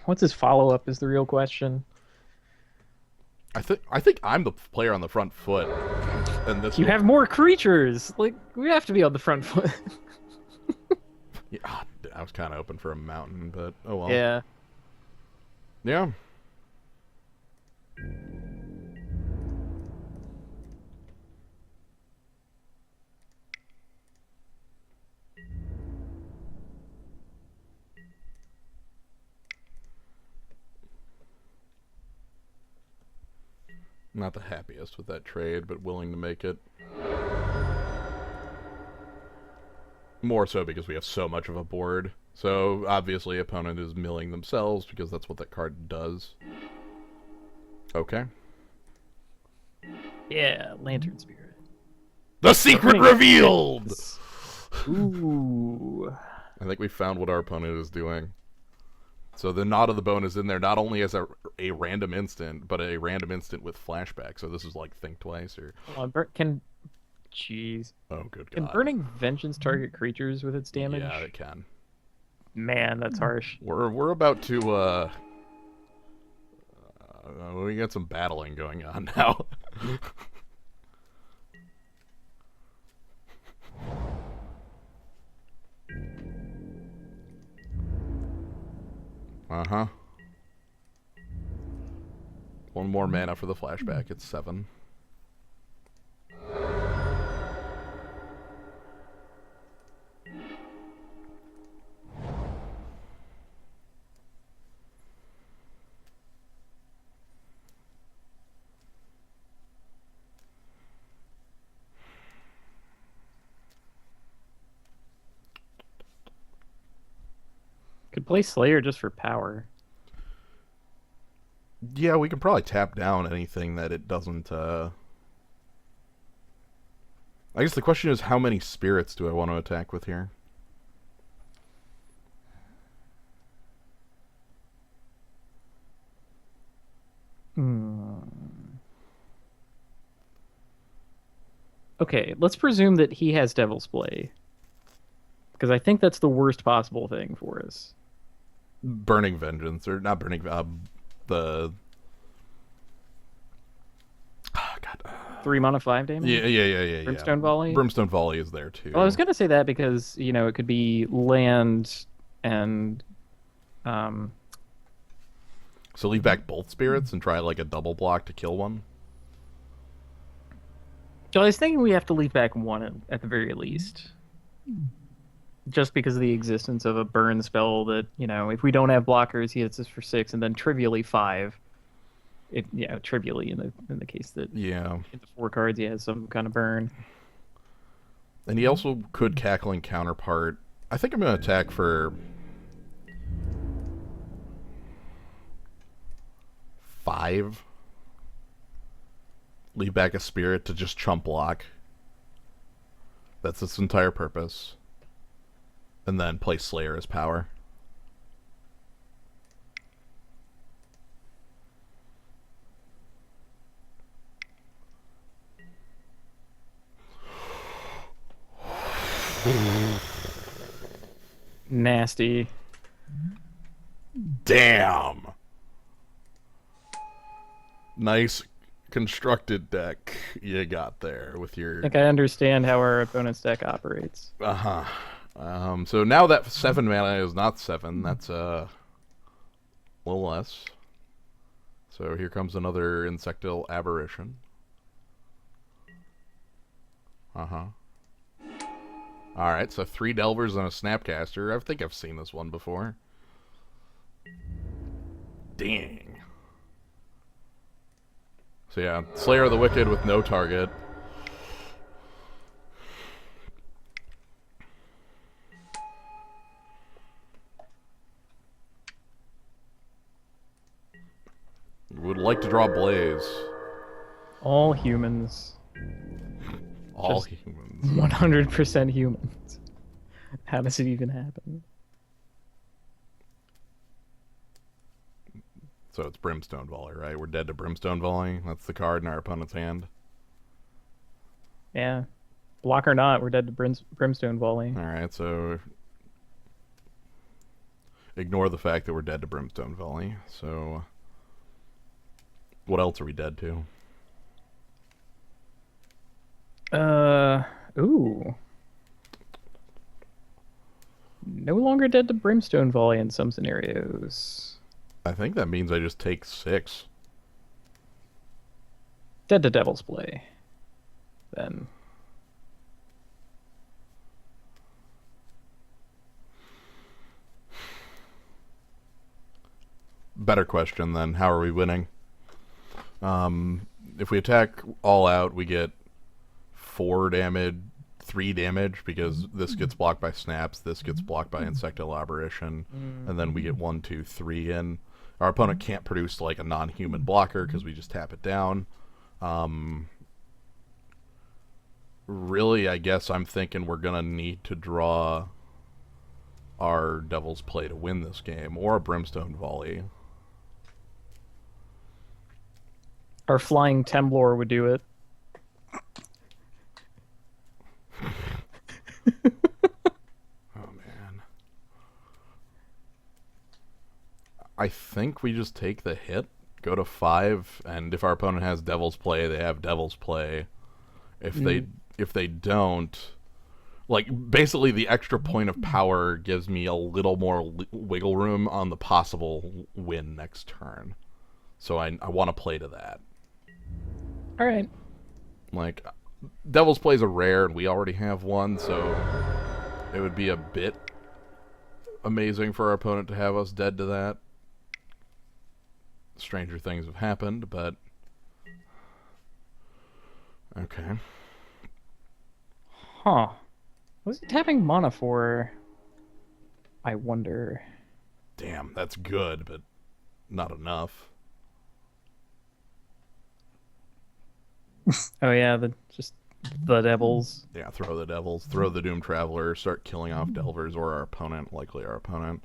What's his follow up is the real question. I think I'm the player on the front foot, and this. You have more creatures. Like, we have to be on the front foot. Yeah, I was kind of open for a mountain, but oh well. Yeah. Yeah. Not the happiest with that trade, but willing to make it. More so because we have so much of a board. So, obviously, opponent is milling themselves because that's what that card does. Okay. Yeah, Lantern Spirit. The secret revealed! Ooh. I think we found what our opponent is doing. So the Knot of the Bone is in there not only as a random instant, but a random instant with flashback. So this is like Think Twice or... Jeez. Oh, good God. Can Burning Vengeance target creatures with its damage? Yeah, it can. Man, that's harsh. We're about to, we got some battling going on now. Uh-huh. One more mana for the flashback. It's 7. Could play Slayer just for power. Yeah, we can probably tap down anything that it doesn't, I guess the question is, how many spirits do I want to attack with here? Okay, let's presume that he has Devil's Play. Because I think that's the worst possible thing for us. Burning Vengeance, or not Burning, the... Oh, God. 3 mana 5 damage? Yeah. Brimstone Volley? Brimstone Volley is there, too. Well, I was going to say that because, you know, it could be land and... So leave back both spirits and try, like, a double block to kill one? So I was thinking we have to leave back one at the very least. Just because of the existence of a burn spell that, you know, if we don't have blockers, he hits us for 6, and then trivially 5. Trivially in the case that in the 4 cards he has some kind of burn. And he also could Cackling Counterpart. I think I'm going to attack for 5. Leave back a spirit to just chump block. That's its entire purpose. And then play Slayer as power. nasty. Damn. Nice constructed deck you got there with your... I think I understand how our opponent's deck operates. Uh-huh. So now that 7 mana is not 7, that's a little less. So here comes another Insectile Aberration. Uh-huh. Alright, so 3 Delvers and a Snapcaster. I think I've seen this one before. Dang. So yeah, Slayer of the Wicked with no target. Would like to draw Blaze. All humans. All Just humans. 100% humans. How does it even happen? So it's Brimstone Volley, right? We're dead to Brimstone Volley. That's the card in our opponent's hand. Yeah. Block or not, we're dead to Brimstone Volley. Alright, so... ignore the fact that we're dead to Brimstone Volley. So... what else are we dead to? Ooh. No longer dead to Brimstone Volley in some scenarios. I think that means I just take 6. Dead to Devil's Play. Then. Better question then. How are we winning? If we attack all out, we get 4 damage, 3 damage, because this gets blocked by snaps, this gets blocked by Insectile Aberration, and then we get 1, 2, 3 in. Our opponent can't produce like a non-human blocker because we just tap it down. Really, I guess I'm thinking we're gonna need to draw our Devil's Play to win this game, or a Brimstone Volley. Our Flying Temblor would do it. Oh man. I think we just take the hit, go to 5, and if our opponent has Devil's Play, they have Devil's Play. If they don't, like, basically the extra point of power gives me a little more wiggle room on the possible win next turn. So I want to play to that. All right. Like, Devil's Play is a rare, and we already have one, so it would be a bit amazing for our opponent to have us dead to that. Stranger things have happened, but... okay. Huh. What's he tapping mana for? I wonder. Damn, that's good, but not enough. Oh yeah, just the Devils. Yeah, throw the Devils, throw the Doom Traveler, start killing off Delvers or our opponent, likely our opponent.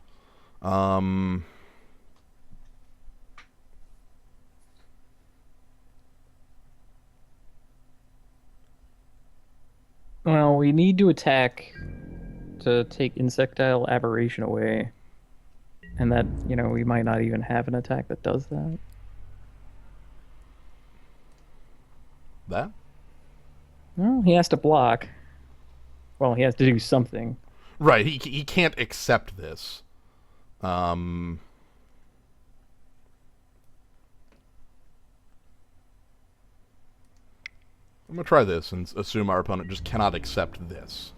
Well, we need to attack to take Insectile Aberration away. And that, we might not even have an attack that does that. That? Well, he has to block. Well, he has to do something. Right, he can't accept this. I'm gonna try this and assume our opponent just cannot accept this.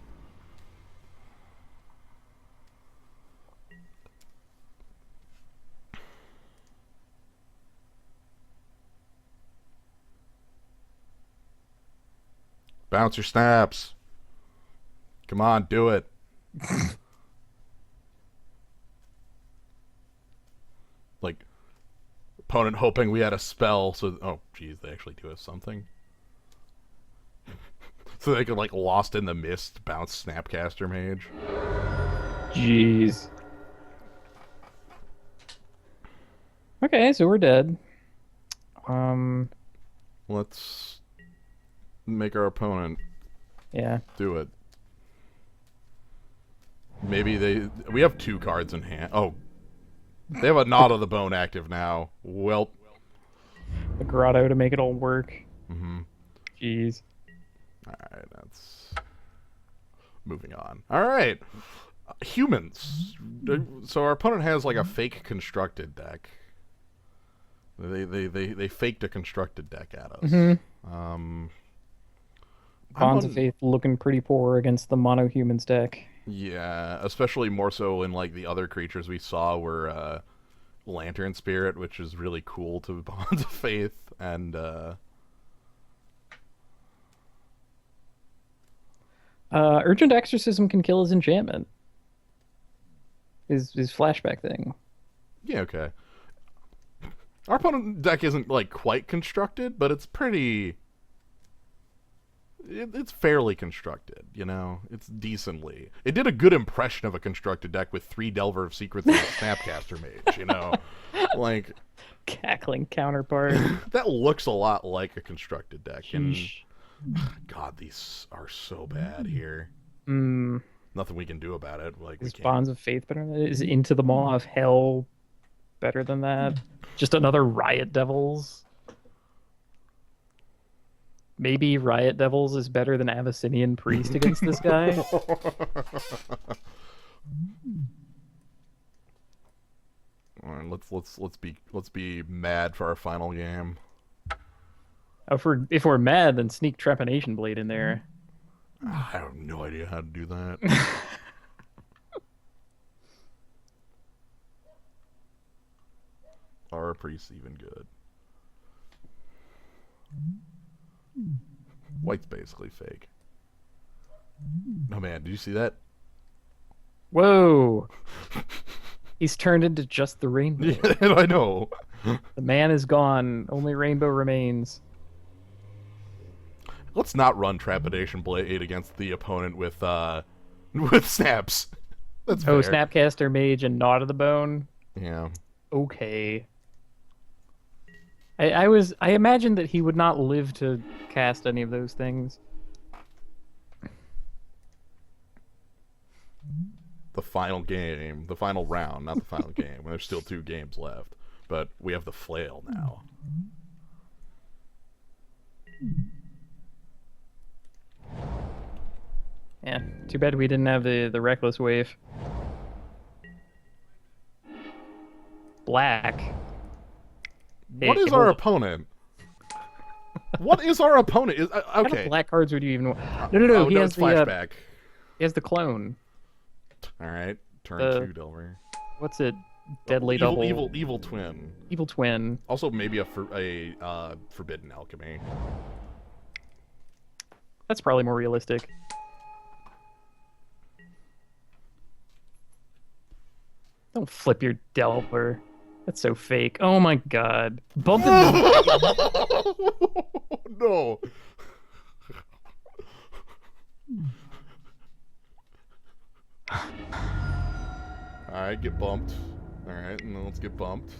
Bounce your snaps. Come on, do it. Like, opponent hoping we had a spell, so... oh, geez, they actually do have something. So they could, like, Lost in the Mist bounce Snapcaster Mage. Jeez. Okay, so we're dead. Let's make our opponent Yeah. do it. Maybe we have 2 cards in hand. Oh, they have a Knot of the Bone active now. Well, The grotto to make it all work. mm-hmm. Jeez. All right, that's moving on. All right, humans. So our opponent has like a fake constructed deck. They faked a constructed deck at us. Mm-hmm. Bonds of Faith looking pretty poor against the mono humans deck. Yeah, especially more so in like the other creatures we saw were Lantern Spirit, which is really cool to Bonds of Faith, and Urgent Exorcism can kill his enchantment. His flashback thing. yeah, okay. Our opponent deck isn't like quite constructed, but it's pretty. It's fairly constructed, you know. It's decently. It did a good impression of a constructed deck with 3 Delver of Secrets and a Snapcaster Mage, you know, like Cackling counterpart. that looks a lot like a constructed deck. Sheesh. And God, these are so bad here. Nothing we can do about it. Like, Is Bonds of Faith better than that? Is Into the Maw of Hell better than that? Just another Riot Devils? Maybe Riot Devils is better than Abyssinian Priest against this guy? All right, let's be mad for our final game. If we're mad, then sneak Trepanation Blade in there. I have no idea how to do that. Are priests even good? White's basically fake. Oh man, did you see that? Whoa! He's turned into just the rainbow. Yeah, I know. The man is gone. Only rainbow remains. Let's not run Trepidation Blade against the opponent with snaps. That's fair. Snapcaster Mage and Knot of the Bone. Yeah. Okay. I imagined that he would not live to cast any of those things. The final game, the final round, not the final game. When there's still 2 games left, but we have the flail now. Yeah, too bad we didn't have the reckless wave. Black. What is our opponent? What is our opponent? Okay. What kind of black cards would you even want? No. He has it's flashback. He has the clone. All right, turn 2 Delver. What's it? Deadly evil, double. Evil twin. Evil twin. Also, maybe a forbidden alchemy. That's probably more realistic. Don't flip your Delver. That's so fake. Oh my god. Bump it. No. Alright, get bumped. Alright, and then let's get bumped.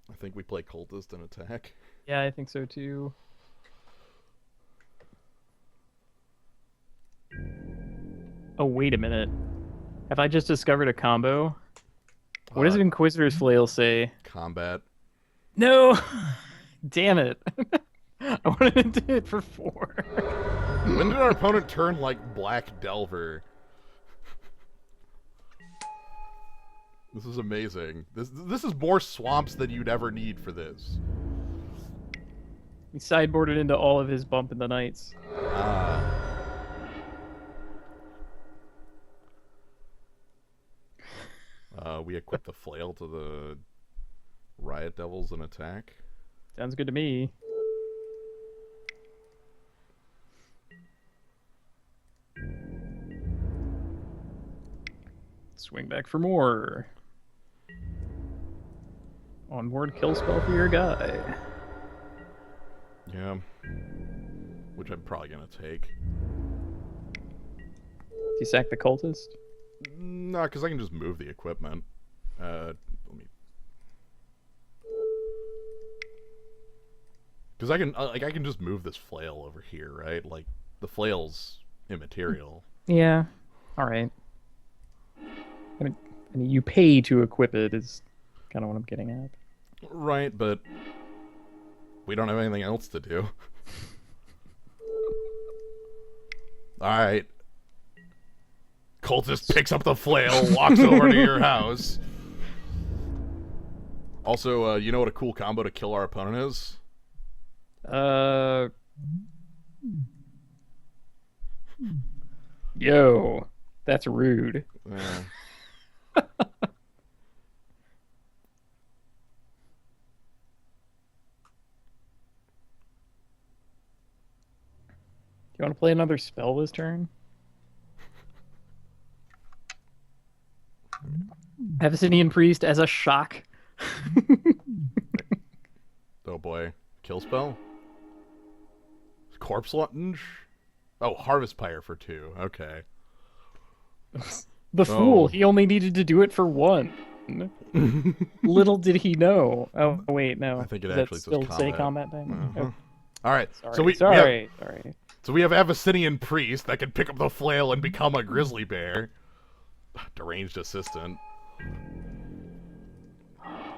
I think we play Cultist and attack. Yeah, I think so too. Oh, wait a minute. Have I just discovered a combo? What does Inquisitor's Flail say? Combat. No! Damn it. I wanted to do it for 4. When did our opponent turn like Black Delver? This is amazing. This is more swamps than you'd ever need for this. He sideboarded into all of his Bump in the Nights. We equip the flail to the Riot Devils and attack. Sounds good to me. Swing back for more. Onboard kill spell for your guy. Yeah. Which I'm probably gonna take. Do you sack the cultist? No, because I can just move the equipment. Let me. Because I can just move this flail over here, right? Like the flail's immaterial. Yeah. All right. I mean, you pay to equip it is kind of what I'm getting at. Right, but we don't have anything else to do. Alright. Cultist picks up the flail, walks over to your house. Also, you know what a cool combo to kill our opponent is? Yo, that's rude. Yeah. Do you want to play another spell this turn? Abyssinian Priest as a shock. Oh boy. Kill spell? Corpse Lunge? Oh, Harvest Pyre for 2. Okay. The fool, he only needed to do it for 1. Little did he know. Oh, wait, no. I think it Does actually that still says say combat. combat time? Uh-huh. Oh, Alright, sorry. So we have Abyssinian Priest that can pick up the flail and become a grizzly bear. Deranged assistant.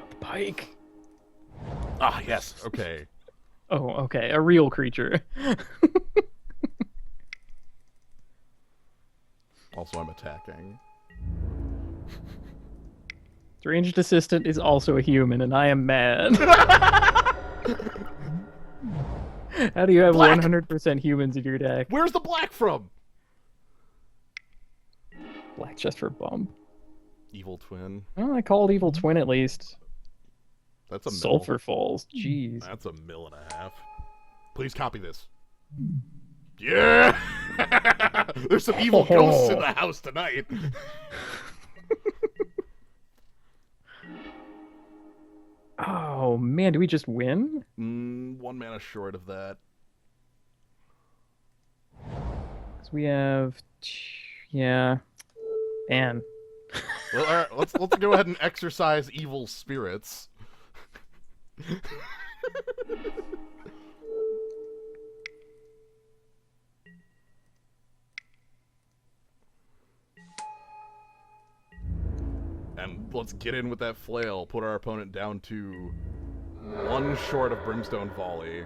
The pike. Ah, yes. Okay. Oh, okay. A real creature. Also, I'm attacking. Ranged assistant is also a human, and I am mad. How do you have Black! 100% humans in your deck? Where's the black from? Black just for bump. Evil Twin. Well, I called Evil Twin at least. That's a mill. Sulfur Falls. Jeez. That's a 1.5. Please copy this. Yeah! There's some evil ghosts in the house tonight. Oh, man. Do we just win? 1 mana short of that. Because we have... Yeah. Man. Well, all right, let's go ahead and exercise evil spirits. And let's get in with that flail, put our opponent down to 1 short of Brimstone Volley.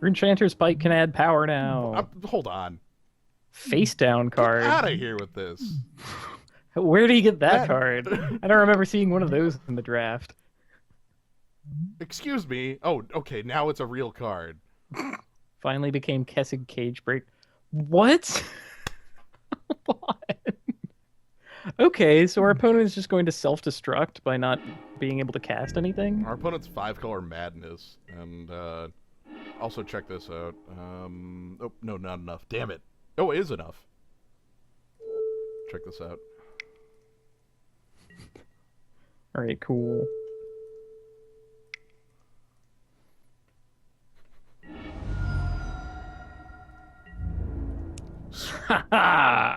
Runenchanter's Pike can add power now. Hold on. Face down card. Get out of here with this. Where did he get that card? I don't remember seeing one of those in the draft. Excuse me. Oh, okay, now it's a real card. Finally became Kessig Cagebreak. What? What? Okay, so our opponent is just going to self-destruct by not being able to cast anything? Our opponent's 5-color Madness, and also check this out. Oh, no, not enough. Damn it. Oh, it is enough. Check this out. Alright, cool.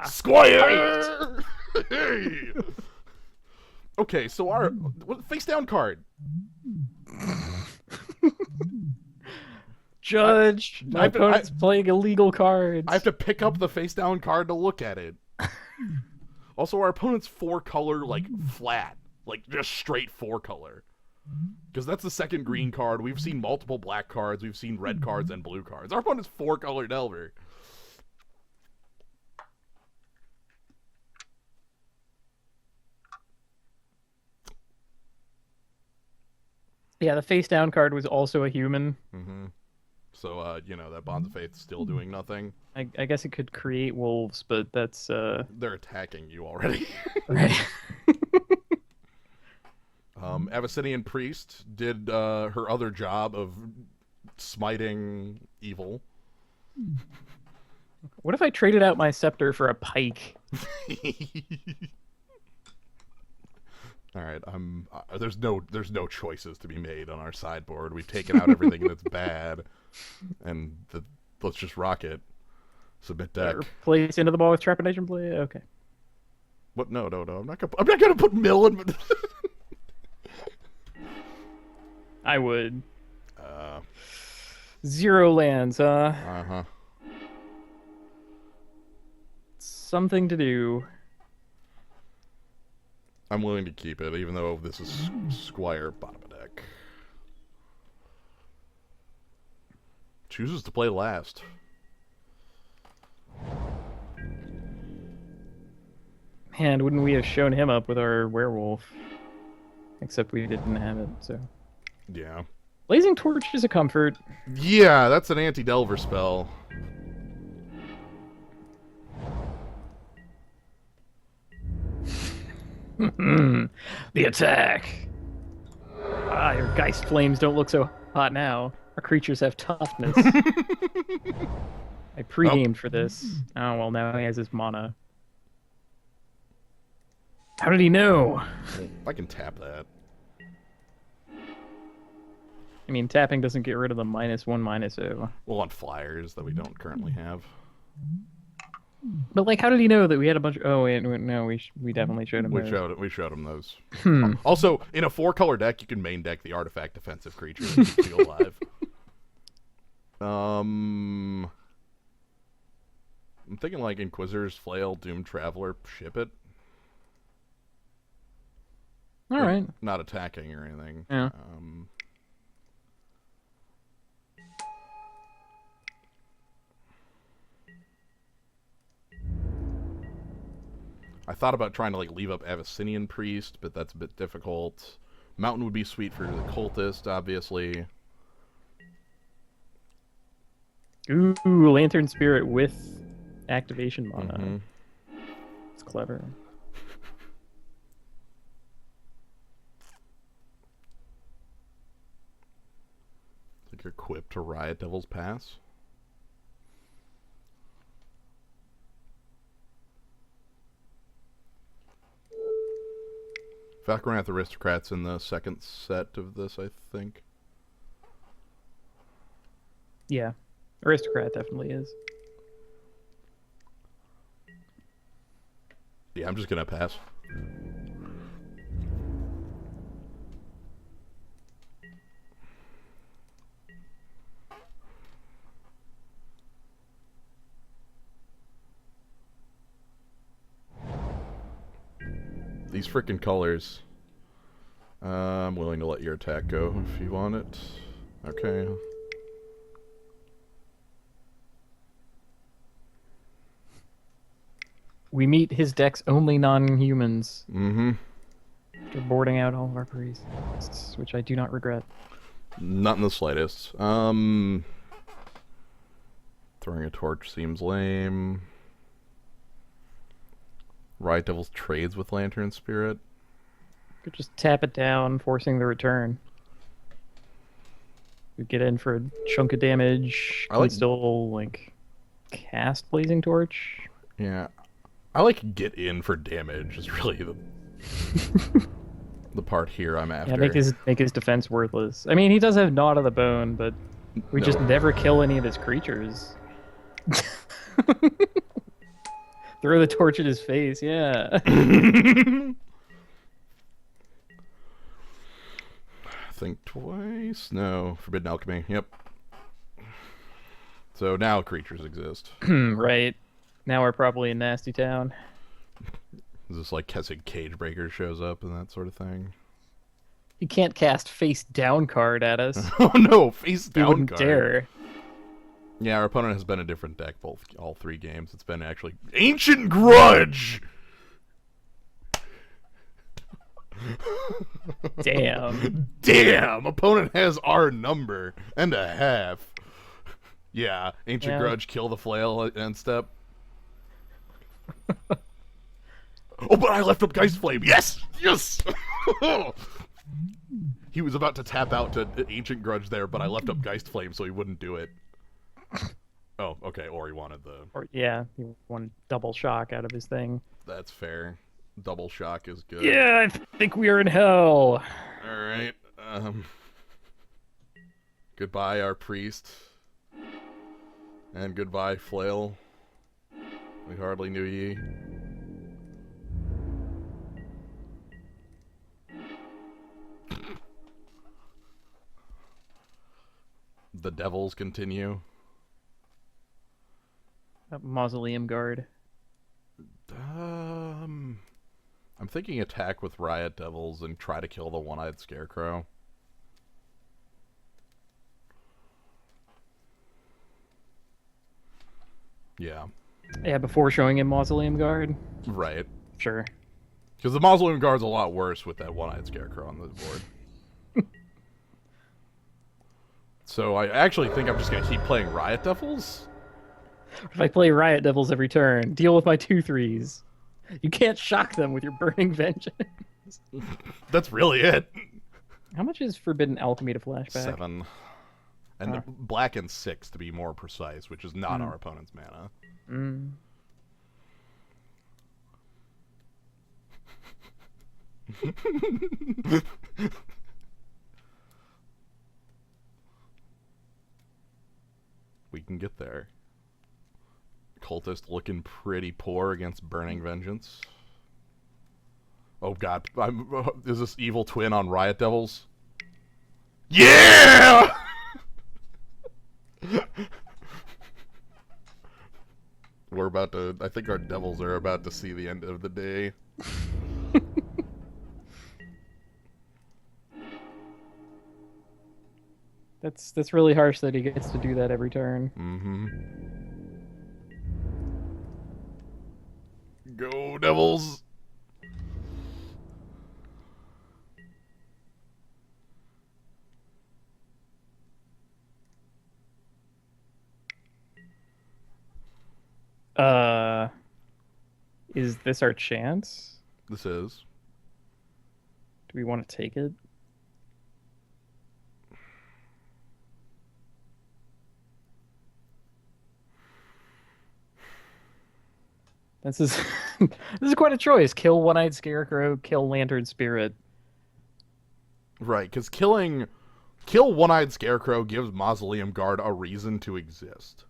Squire! Hey! Okay, so our face down card. Judge, my opponent's playing illegal cards. I have to pick up the face down card to look at it. Also, our opponent's 4-color, like, flat. Like, just straight 4-color. Because that's the second green card. We've seen multiple black cards. We've seen red cards and blue cards. Our opponent's 4-color Delver. Yeah, the face down card was also a human. Mm-hmm. So, you know, that Bonds of Faith's still doing nothing. I guess it could create wolves, but that's... They're attacking you already. Right. Abyssinian Priest did her other job of smiting evil. What if I traded out my scepter for a pike? All right, there's no choices to be made on our sideboard. We've taken out everything that's bad, and let's just rock it. Submit deck. Replace Into the Ball with Trepidation Blade. Okay. What? No. I'm not gonna put mill in. I would. Uh, 0 lands, huh? uh-huh. Something to do. I'm willing to keep it, even though this is Squire bottom of deck. Chooses to play last. Man, wouldn't we have shown him up with our werewolf? Except we didn't have it, so. Yeah. Blazing Torch is a comfort. Yeah, that's an anti-delver spell. The attack! Ah, your Geist Flames don't look so hot now. Our creatures have toughness. I pre-gamed for this. Oh, well, now he has his mana. How did he know? I can tap that. I mean, tapping doesn't get rid of the -1/-0. Well, on flyers that we don't currently have. But, like, how did he know that we had a bunch of... Oh, wait, no, we definitely showed him those. We showed him those. Also, in a 4-color deck, you can main deck the artifact defensive creature and keep you alive. I'm thinking like Inquisitor's Flail, Doom Traveler, ship it. All right. Not attacking or anything. Yeah. I thought about trying to like leave up Abyssinian Priest, but that's a bit difficult. Mountain would be sweet for the Cultist, obviously. Ooh, Lantern Spirit with activation mana. It's clever. Like you're equipped to Riot Devil's Pass. Valkyrath Aristocrat's in the second set of this, I think. Yeah. Aristocrat definitely is. Yeah, I'm just gonna pass. These frickin' colors. I'm willing to let your attack go if you want it. Okay. We meet his deck's only non-humans. Mm-hmm. After boarding out all of our priests, which I do not regret. Not in the slightest. Throwing a torch seems lame. Riot Devil's trades with Lantern Spirit. Could just tap it down, forcing the return. We get in for a chunk of damage. I like still like cast Blazing Torch. Yeah, I like get in for damage. Is really the part here I'm after. Yeah, make his defense worthless. I mean, he does have Gnawed of the Bone, but we just never kill any of his creatures. Throw the torch at his face, yeah. Think twice. No, Forbidden Alchemy. Yep. So now creatures exist. Right. Now we're probably in Nasty Town. Is this like Kessig Cagebreaker shows up and that sort of thing? You can't cast face down card at us. Oh no, face You down wouldn't card. dare. Yeah, our opponent has been a different deck all 3 games. It's been actually Ancient Grudge. Damn. Damn, opponent has our number and a half. Yeah, Ancient Grudge, kill the flail at end step. Oh, but I left up Geist Flame. Yes, yes. He was about to tap out to Ancient Grudge there, but I left up Geist Flame so he wouldn't do it. Oh, okay. Or he wanted the. Or yeah, he wanted double shock out of his thing. That's fair. Double shock is good. Yeah, I think we are in hell. All right. Goodbye, our priest, and goodbye, flail. We hardly knew ye. The devils continue. Mausoleum Guard. I'm thinking attack with Riot Devils and try to kill the one-eyed Scarecrow. Yeah. Yeah, before showing him Mausoleum Guard. Right. Sure. Because the Mausoleum Guard's a lot worse with that one-eyed Scarecrow on the board. So I actually think I'm just going to keep playing Riot Devils. If I play Riot Devils every turn, deal with my 2/3s. You can't shock them with your Burning Vengeance. That's really it. How much is Forbidden Alchemy to flashback? 7. And black and 6 to be more precise, which is not our opponent's mana. Mm. We can get there. Cultist looking pretty poor against Burning Vengeance. Oh god, is this evil twin on Riot Devils? Yeah! We're about to, I think our devils are about to see the end of the day. That's really harsh that he gets to do that every turn. Mm-hmm. Go, Devils! Is this our chance? This is. Do we want to take it? This is this is quite a choice. Kill One-Eyed Scarecrow, kill Lantern Spirit. Right, because kill One-Eyed Scarecrow gives Mausoleum Guard a reason to exist.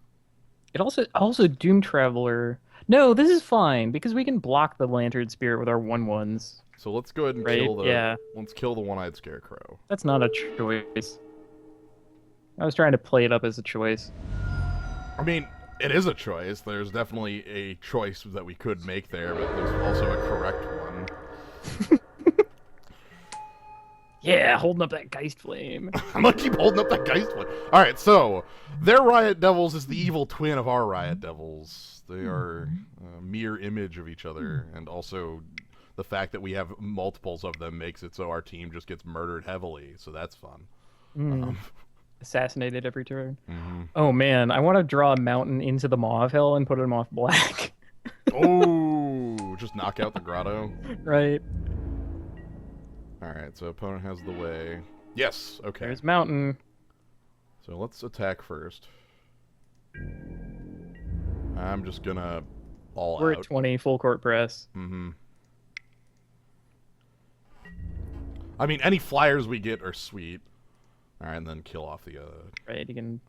It also Doom Traveler. No, this is fine because we can block the Lantern Spirit with our 1/1s. So let's go ahead and Right, kill the yeah. let's kill the One-Eyed Scarecrow. That's not a choice. I was trying to play it up as a choice. I mean, it is a choice. There's definitely a choice that we could make there, but there's also a correct one. Yeah, holding up that Geist Flame. I'm gonna keep holding up that Geist one. Alright, so their Riot Devils is the evil twin of our Riot Devils. They are a mere image of each other, and also the fact that we have multiples of them makes it so our team just gets murdered heavily, so that's fun. Assassinated every turn. Oh man, I want to draw a mountain into the Maw of Hell and put him off black. Oh, just knock out the grotto. Right. Alright, so opponent has the way. Yes, okay. There's mountain. So let's attack first. I'm just gonna all We're out. at 20, full court press. Mm-hmm. I mean, any flyers we get are sweet. Alright, and then kill off the Right, you can...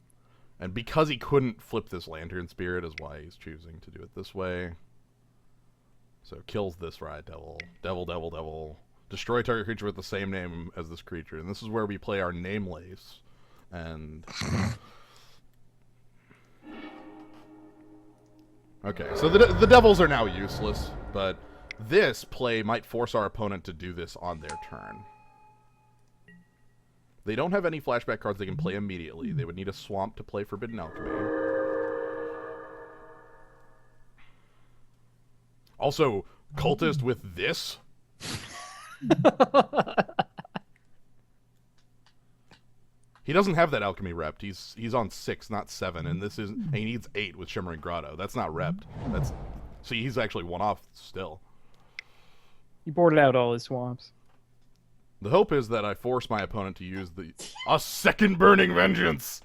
And because he couldn't flip this Lantern Spirit is why he's choosing to do it this way. So kills this Riot Devil. Devil, devil, devil. Destroy target creature with the same name as this creature. And this is where we play our Namelace. And... Okay, so the devils are now useless, but this play might force our opponent to do this on their turn. They don't have any flashback cards they can play immediately. They would need a swamp to play Forbidden Alchemy. Also, Cultist with this? He doesn't have that alchemy repped. He's on 6, not 7, and this is and he needs 8 with Shimmering Grotto. That's not repped. That's see, he's actually one off still. He boarded out all his swamps. The hope is that I force my opponent to use a second Burning Vengeance.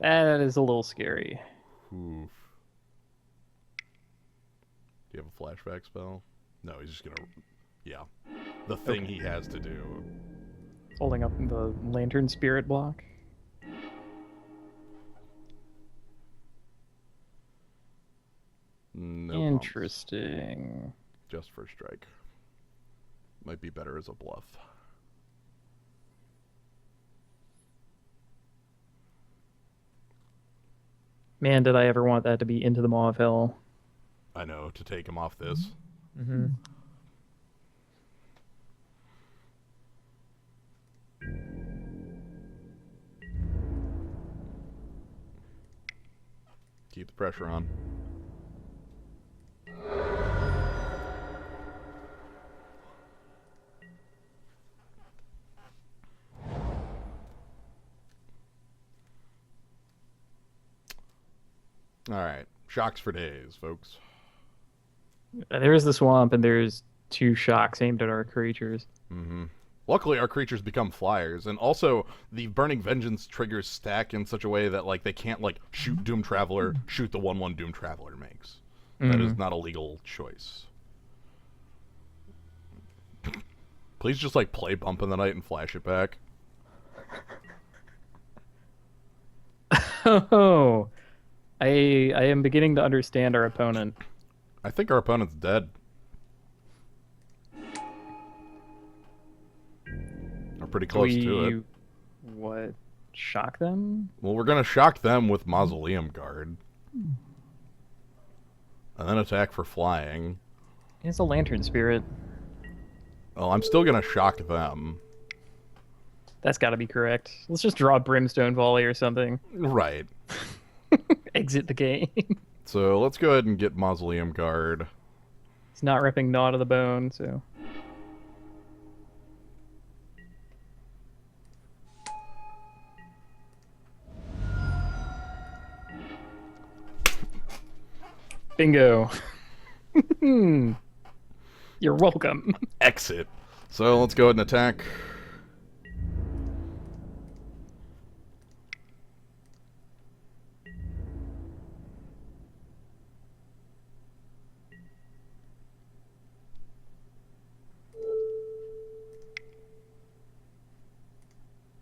That is a little scary. Oof. Do you have a flashback spell? No, he's just gonna... Yeah. The thing he has to do. Holding up the Lantern Spirit block. No Interesting. problems. Just first strike. Might be better as a bluff. Man, did I ever want that to be Into the Maw of Hell. I know, to take him off this. Mm-hmm. Keep the pressure on. Alright. Shocks for days, folks. There's the swamp, and there's 2 shocks aimed at our creatures. Mm-hmm. Luckily, our creatures become flyers, and also the Burning Vengeance triggers stack in such a way that like they can't like shoot Doom Traveler, shoot the 1/1 Doom Traveler makes. That is not a legal choice. Please just like play Bump in the Night and flash it back. Oh, I am beginning to understand our opponent. I think our opponent's dead. We're pretty close to it. What? Shock them? Well, we're gonna shock them with Mausoleum Guard. And then attack for flying. It's a Lantern Spirit. Well, I'm still gonna shock them. That's got to be correct. Let's just draw Brimstone Volley or something. Right. Exit the game. So let's go ahead and get Mausoleum Guard. It's not ripping Gnaw to the bone, so... Bingo. You're welcome. Exit. So let's go ahead and attack.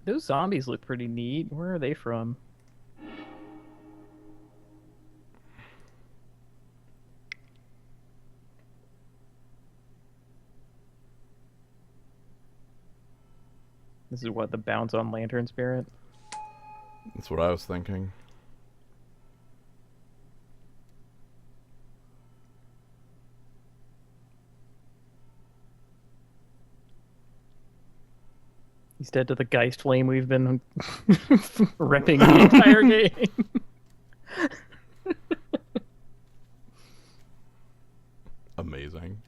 Those zombies look pretty neat. Where are they from? This is what, the bounce on Lantern Spirit? That's what I was thinking. He's dead to the Geist Flame we've been repping the entire game. Amazing.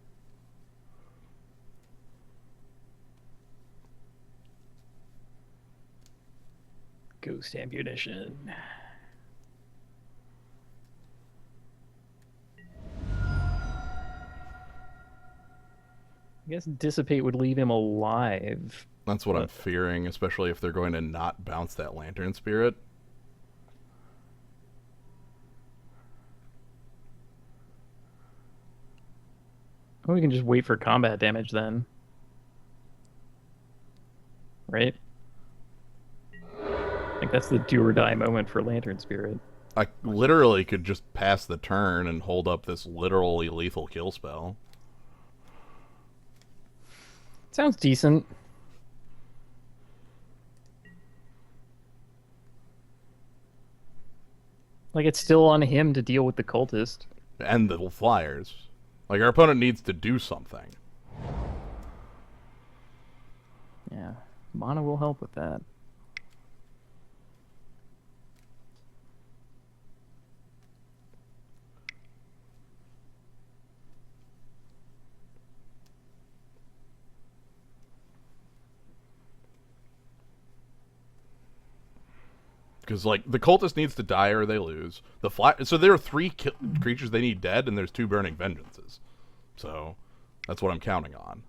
Ghost Ammunition. I guess Dissipate would leave him alive. That's what I'm fearing, especially if they're going to not bounce that Lantern Spirit. Well, we can just wait for combat damage then. Right? I think that's the do or die moment for Lantern Spirit. I literally could just pass the turn and hold up this literally lethal kill spell. Sounds decent. Like, it's still on him to deal with the cultist. And the flyers. Like, our opponent needs to do something. Yeah. Mana will help with that. Because, like, the cultist needs to die or they lose. So there are 3 creatures they need dead, and there's 2 Burning Vengeances. So, that's what I'm counting on.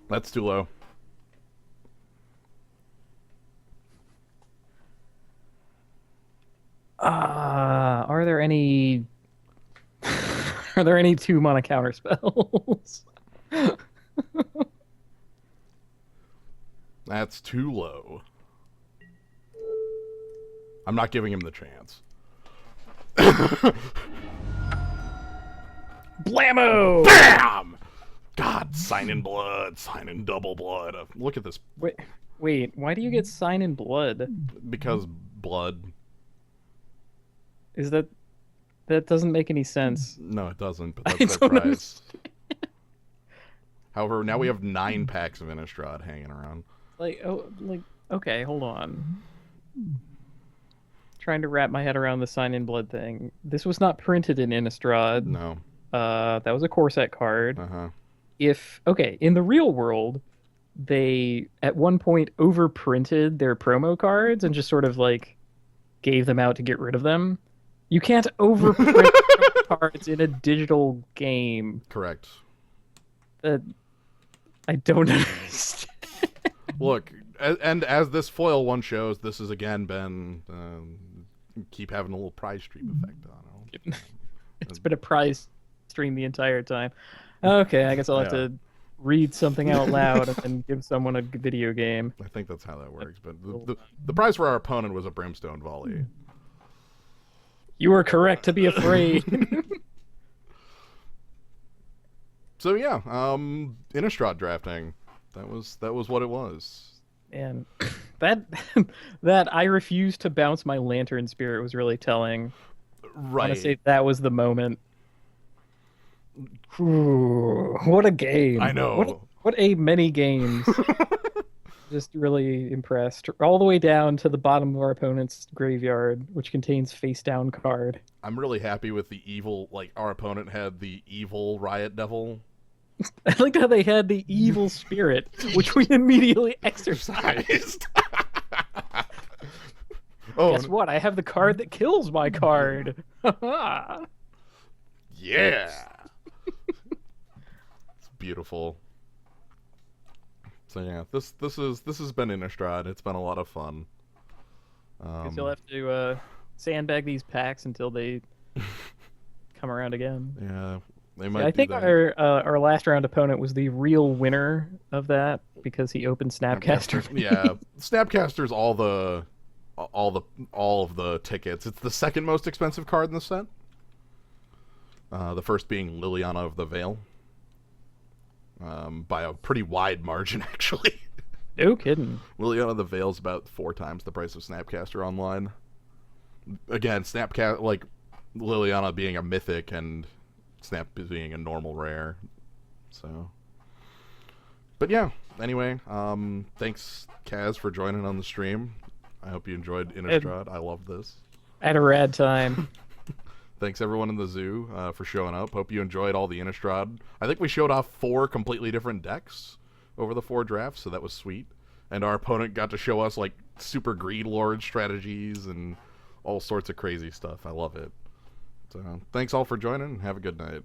That's too low. Are there any... Are there any 2-mana counter spells? That's too low. I'm not giving him the chance. Blammo! BAM! God, sign in blood, sign in double blood. Look at this. Wait, why do you get sign in blood? Because blood. Is that doesn't make any sense? No, it doesn't, but I that's their don't prize. However, now we have 9 packs of Innistrad hanging around. Okay, hold on. Trying to wrap my head around the sign in blood thing. This was not printed in Innistrad. No. That was a core set card. Uh-huh. In the real world, they at one point overprinted their promo cards and just sort of like gave them out to get rid of them. You can't overprint promo cards in a digital game. Correct. I don't understand. Look, and as this foil one shows, this has again been keep having a little prize stream effect on it. It's been a prize stream the entire time. Okay, I guess I'll have to read something out loud and then give someone a video game. I think that's how that works. But the prize for our opponent was a brimstone volley. You are correct to be afraid. So yeah, Innistrad drafting. That was what it was. And that I refused to bounce my lantern spirit was really telling. Right. I want to say that was the moment. Ooh, what a game! I know. What a many games. Just really impressed. All the way down to the bottom of our opponent's graveyard, which contains face down card. I'm really happy with the evil. Like our opponent had the evil Riot Devil. I liked how they had the evil spirit, which we immediately exercised. Oh, guess what? I have the card that kills my card. Yeah. It's beautiful. So yeah, this has been Innistrad. It's been a lot of fun. Guess you'll have to sandbag these packs until they come around again. Yeah, they might. I think our last round opponent was the real winner of that because he opened Snapcaster. Yeah, Snapcaster's all of the tickets. It's the second most expensive card in the set. The first being Liliana of the Veil. By a pretty wide margin, actually. No kidding. Liliana of the Veil's about 4 times the price of Snapcaster online. Again, like Liliana being a mythic and Snap being a normal rare. So, but yeah. Anyway, thanks Kaz for joining on the stream. I hope you enjoyed Innistrad. I love this. I had a rad time. Thanks everyone in the zoo for showing up. Hope you enjoyed all the Innistrad. I think we showed off 4 completely different decks over the 4 drafts, so that was sweet. And our opponent got to show us like super greed lord strategies and all sorts of crazy stuff. I love it. So thanks all for joining. Have a good night.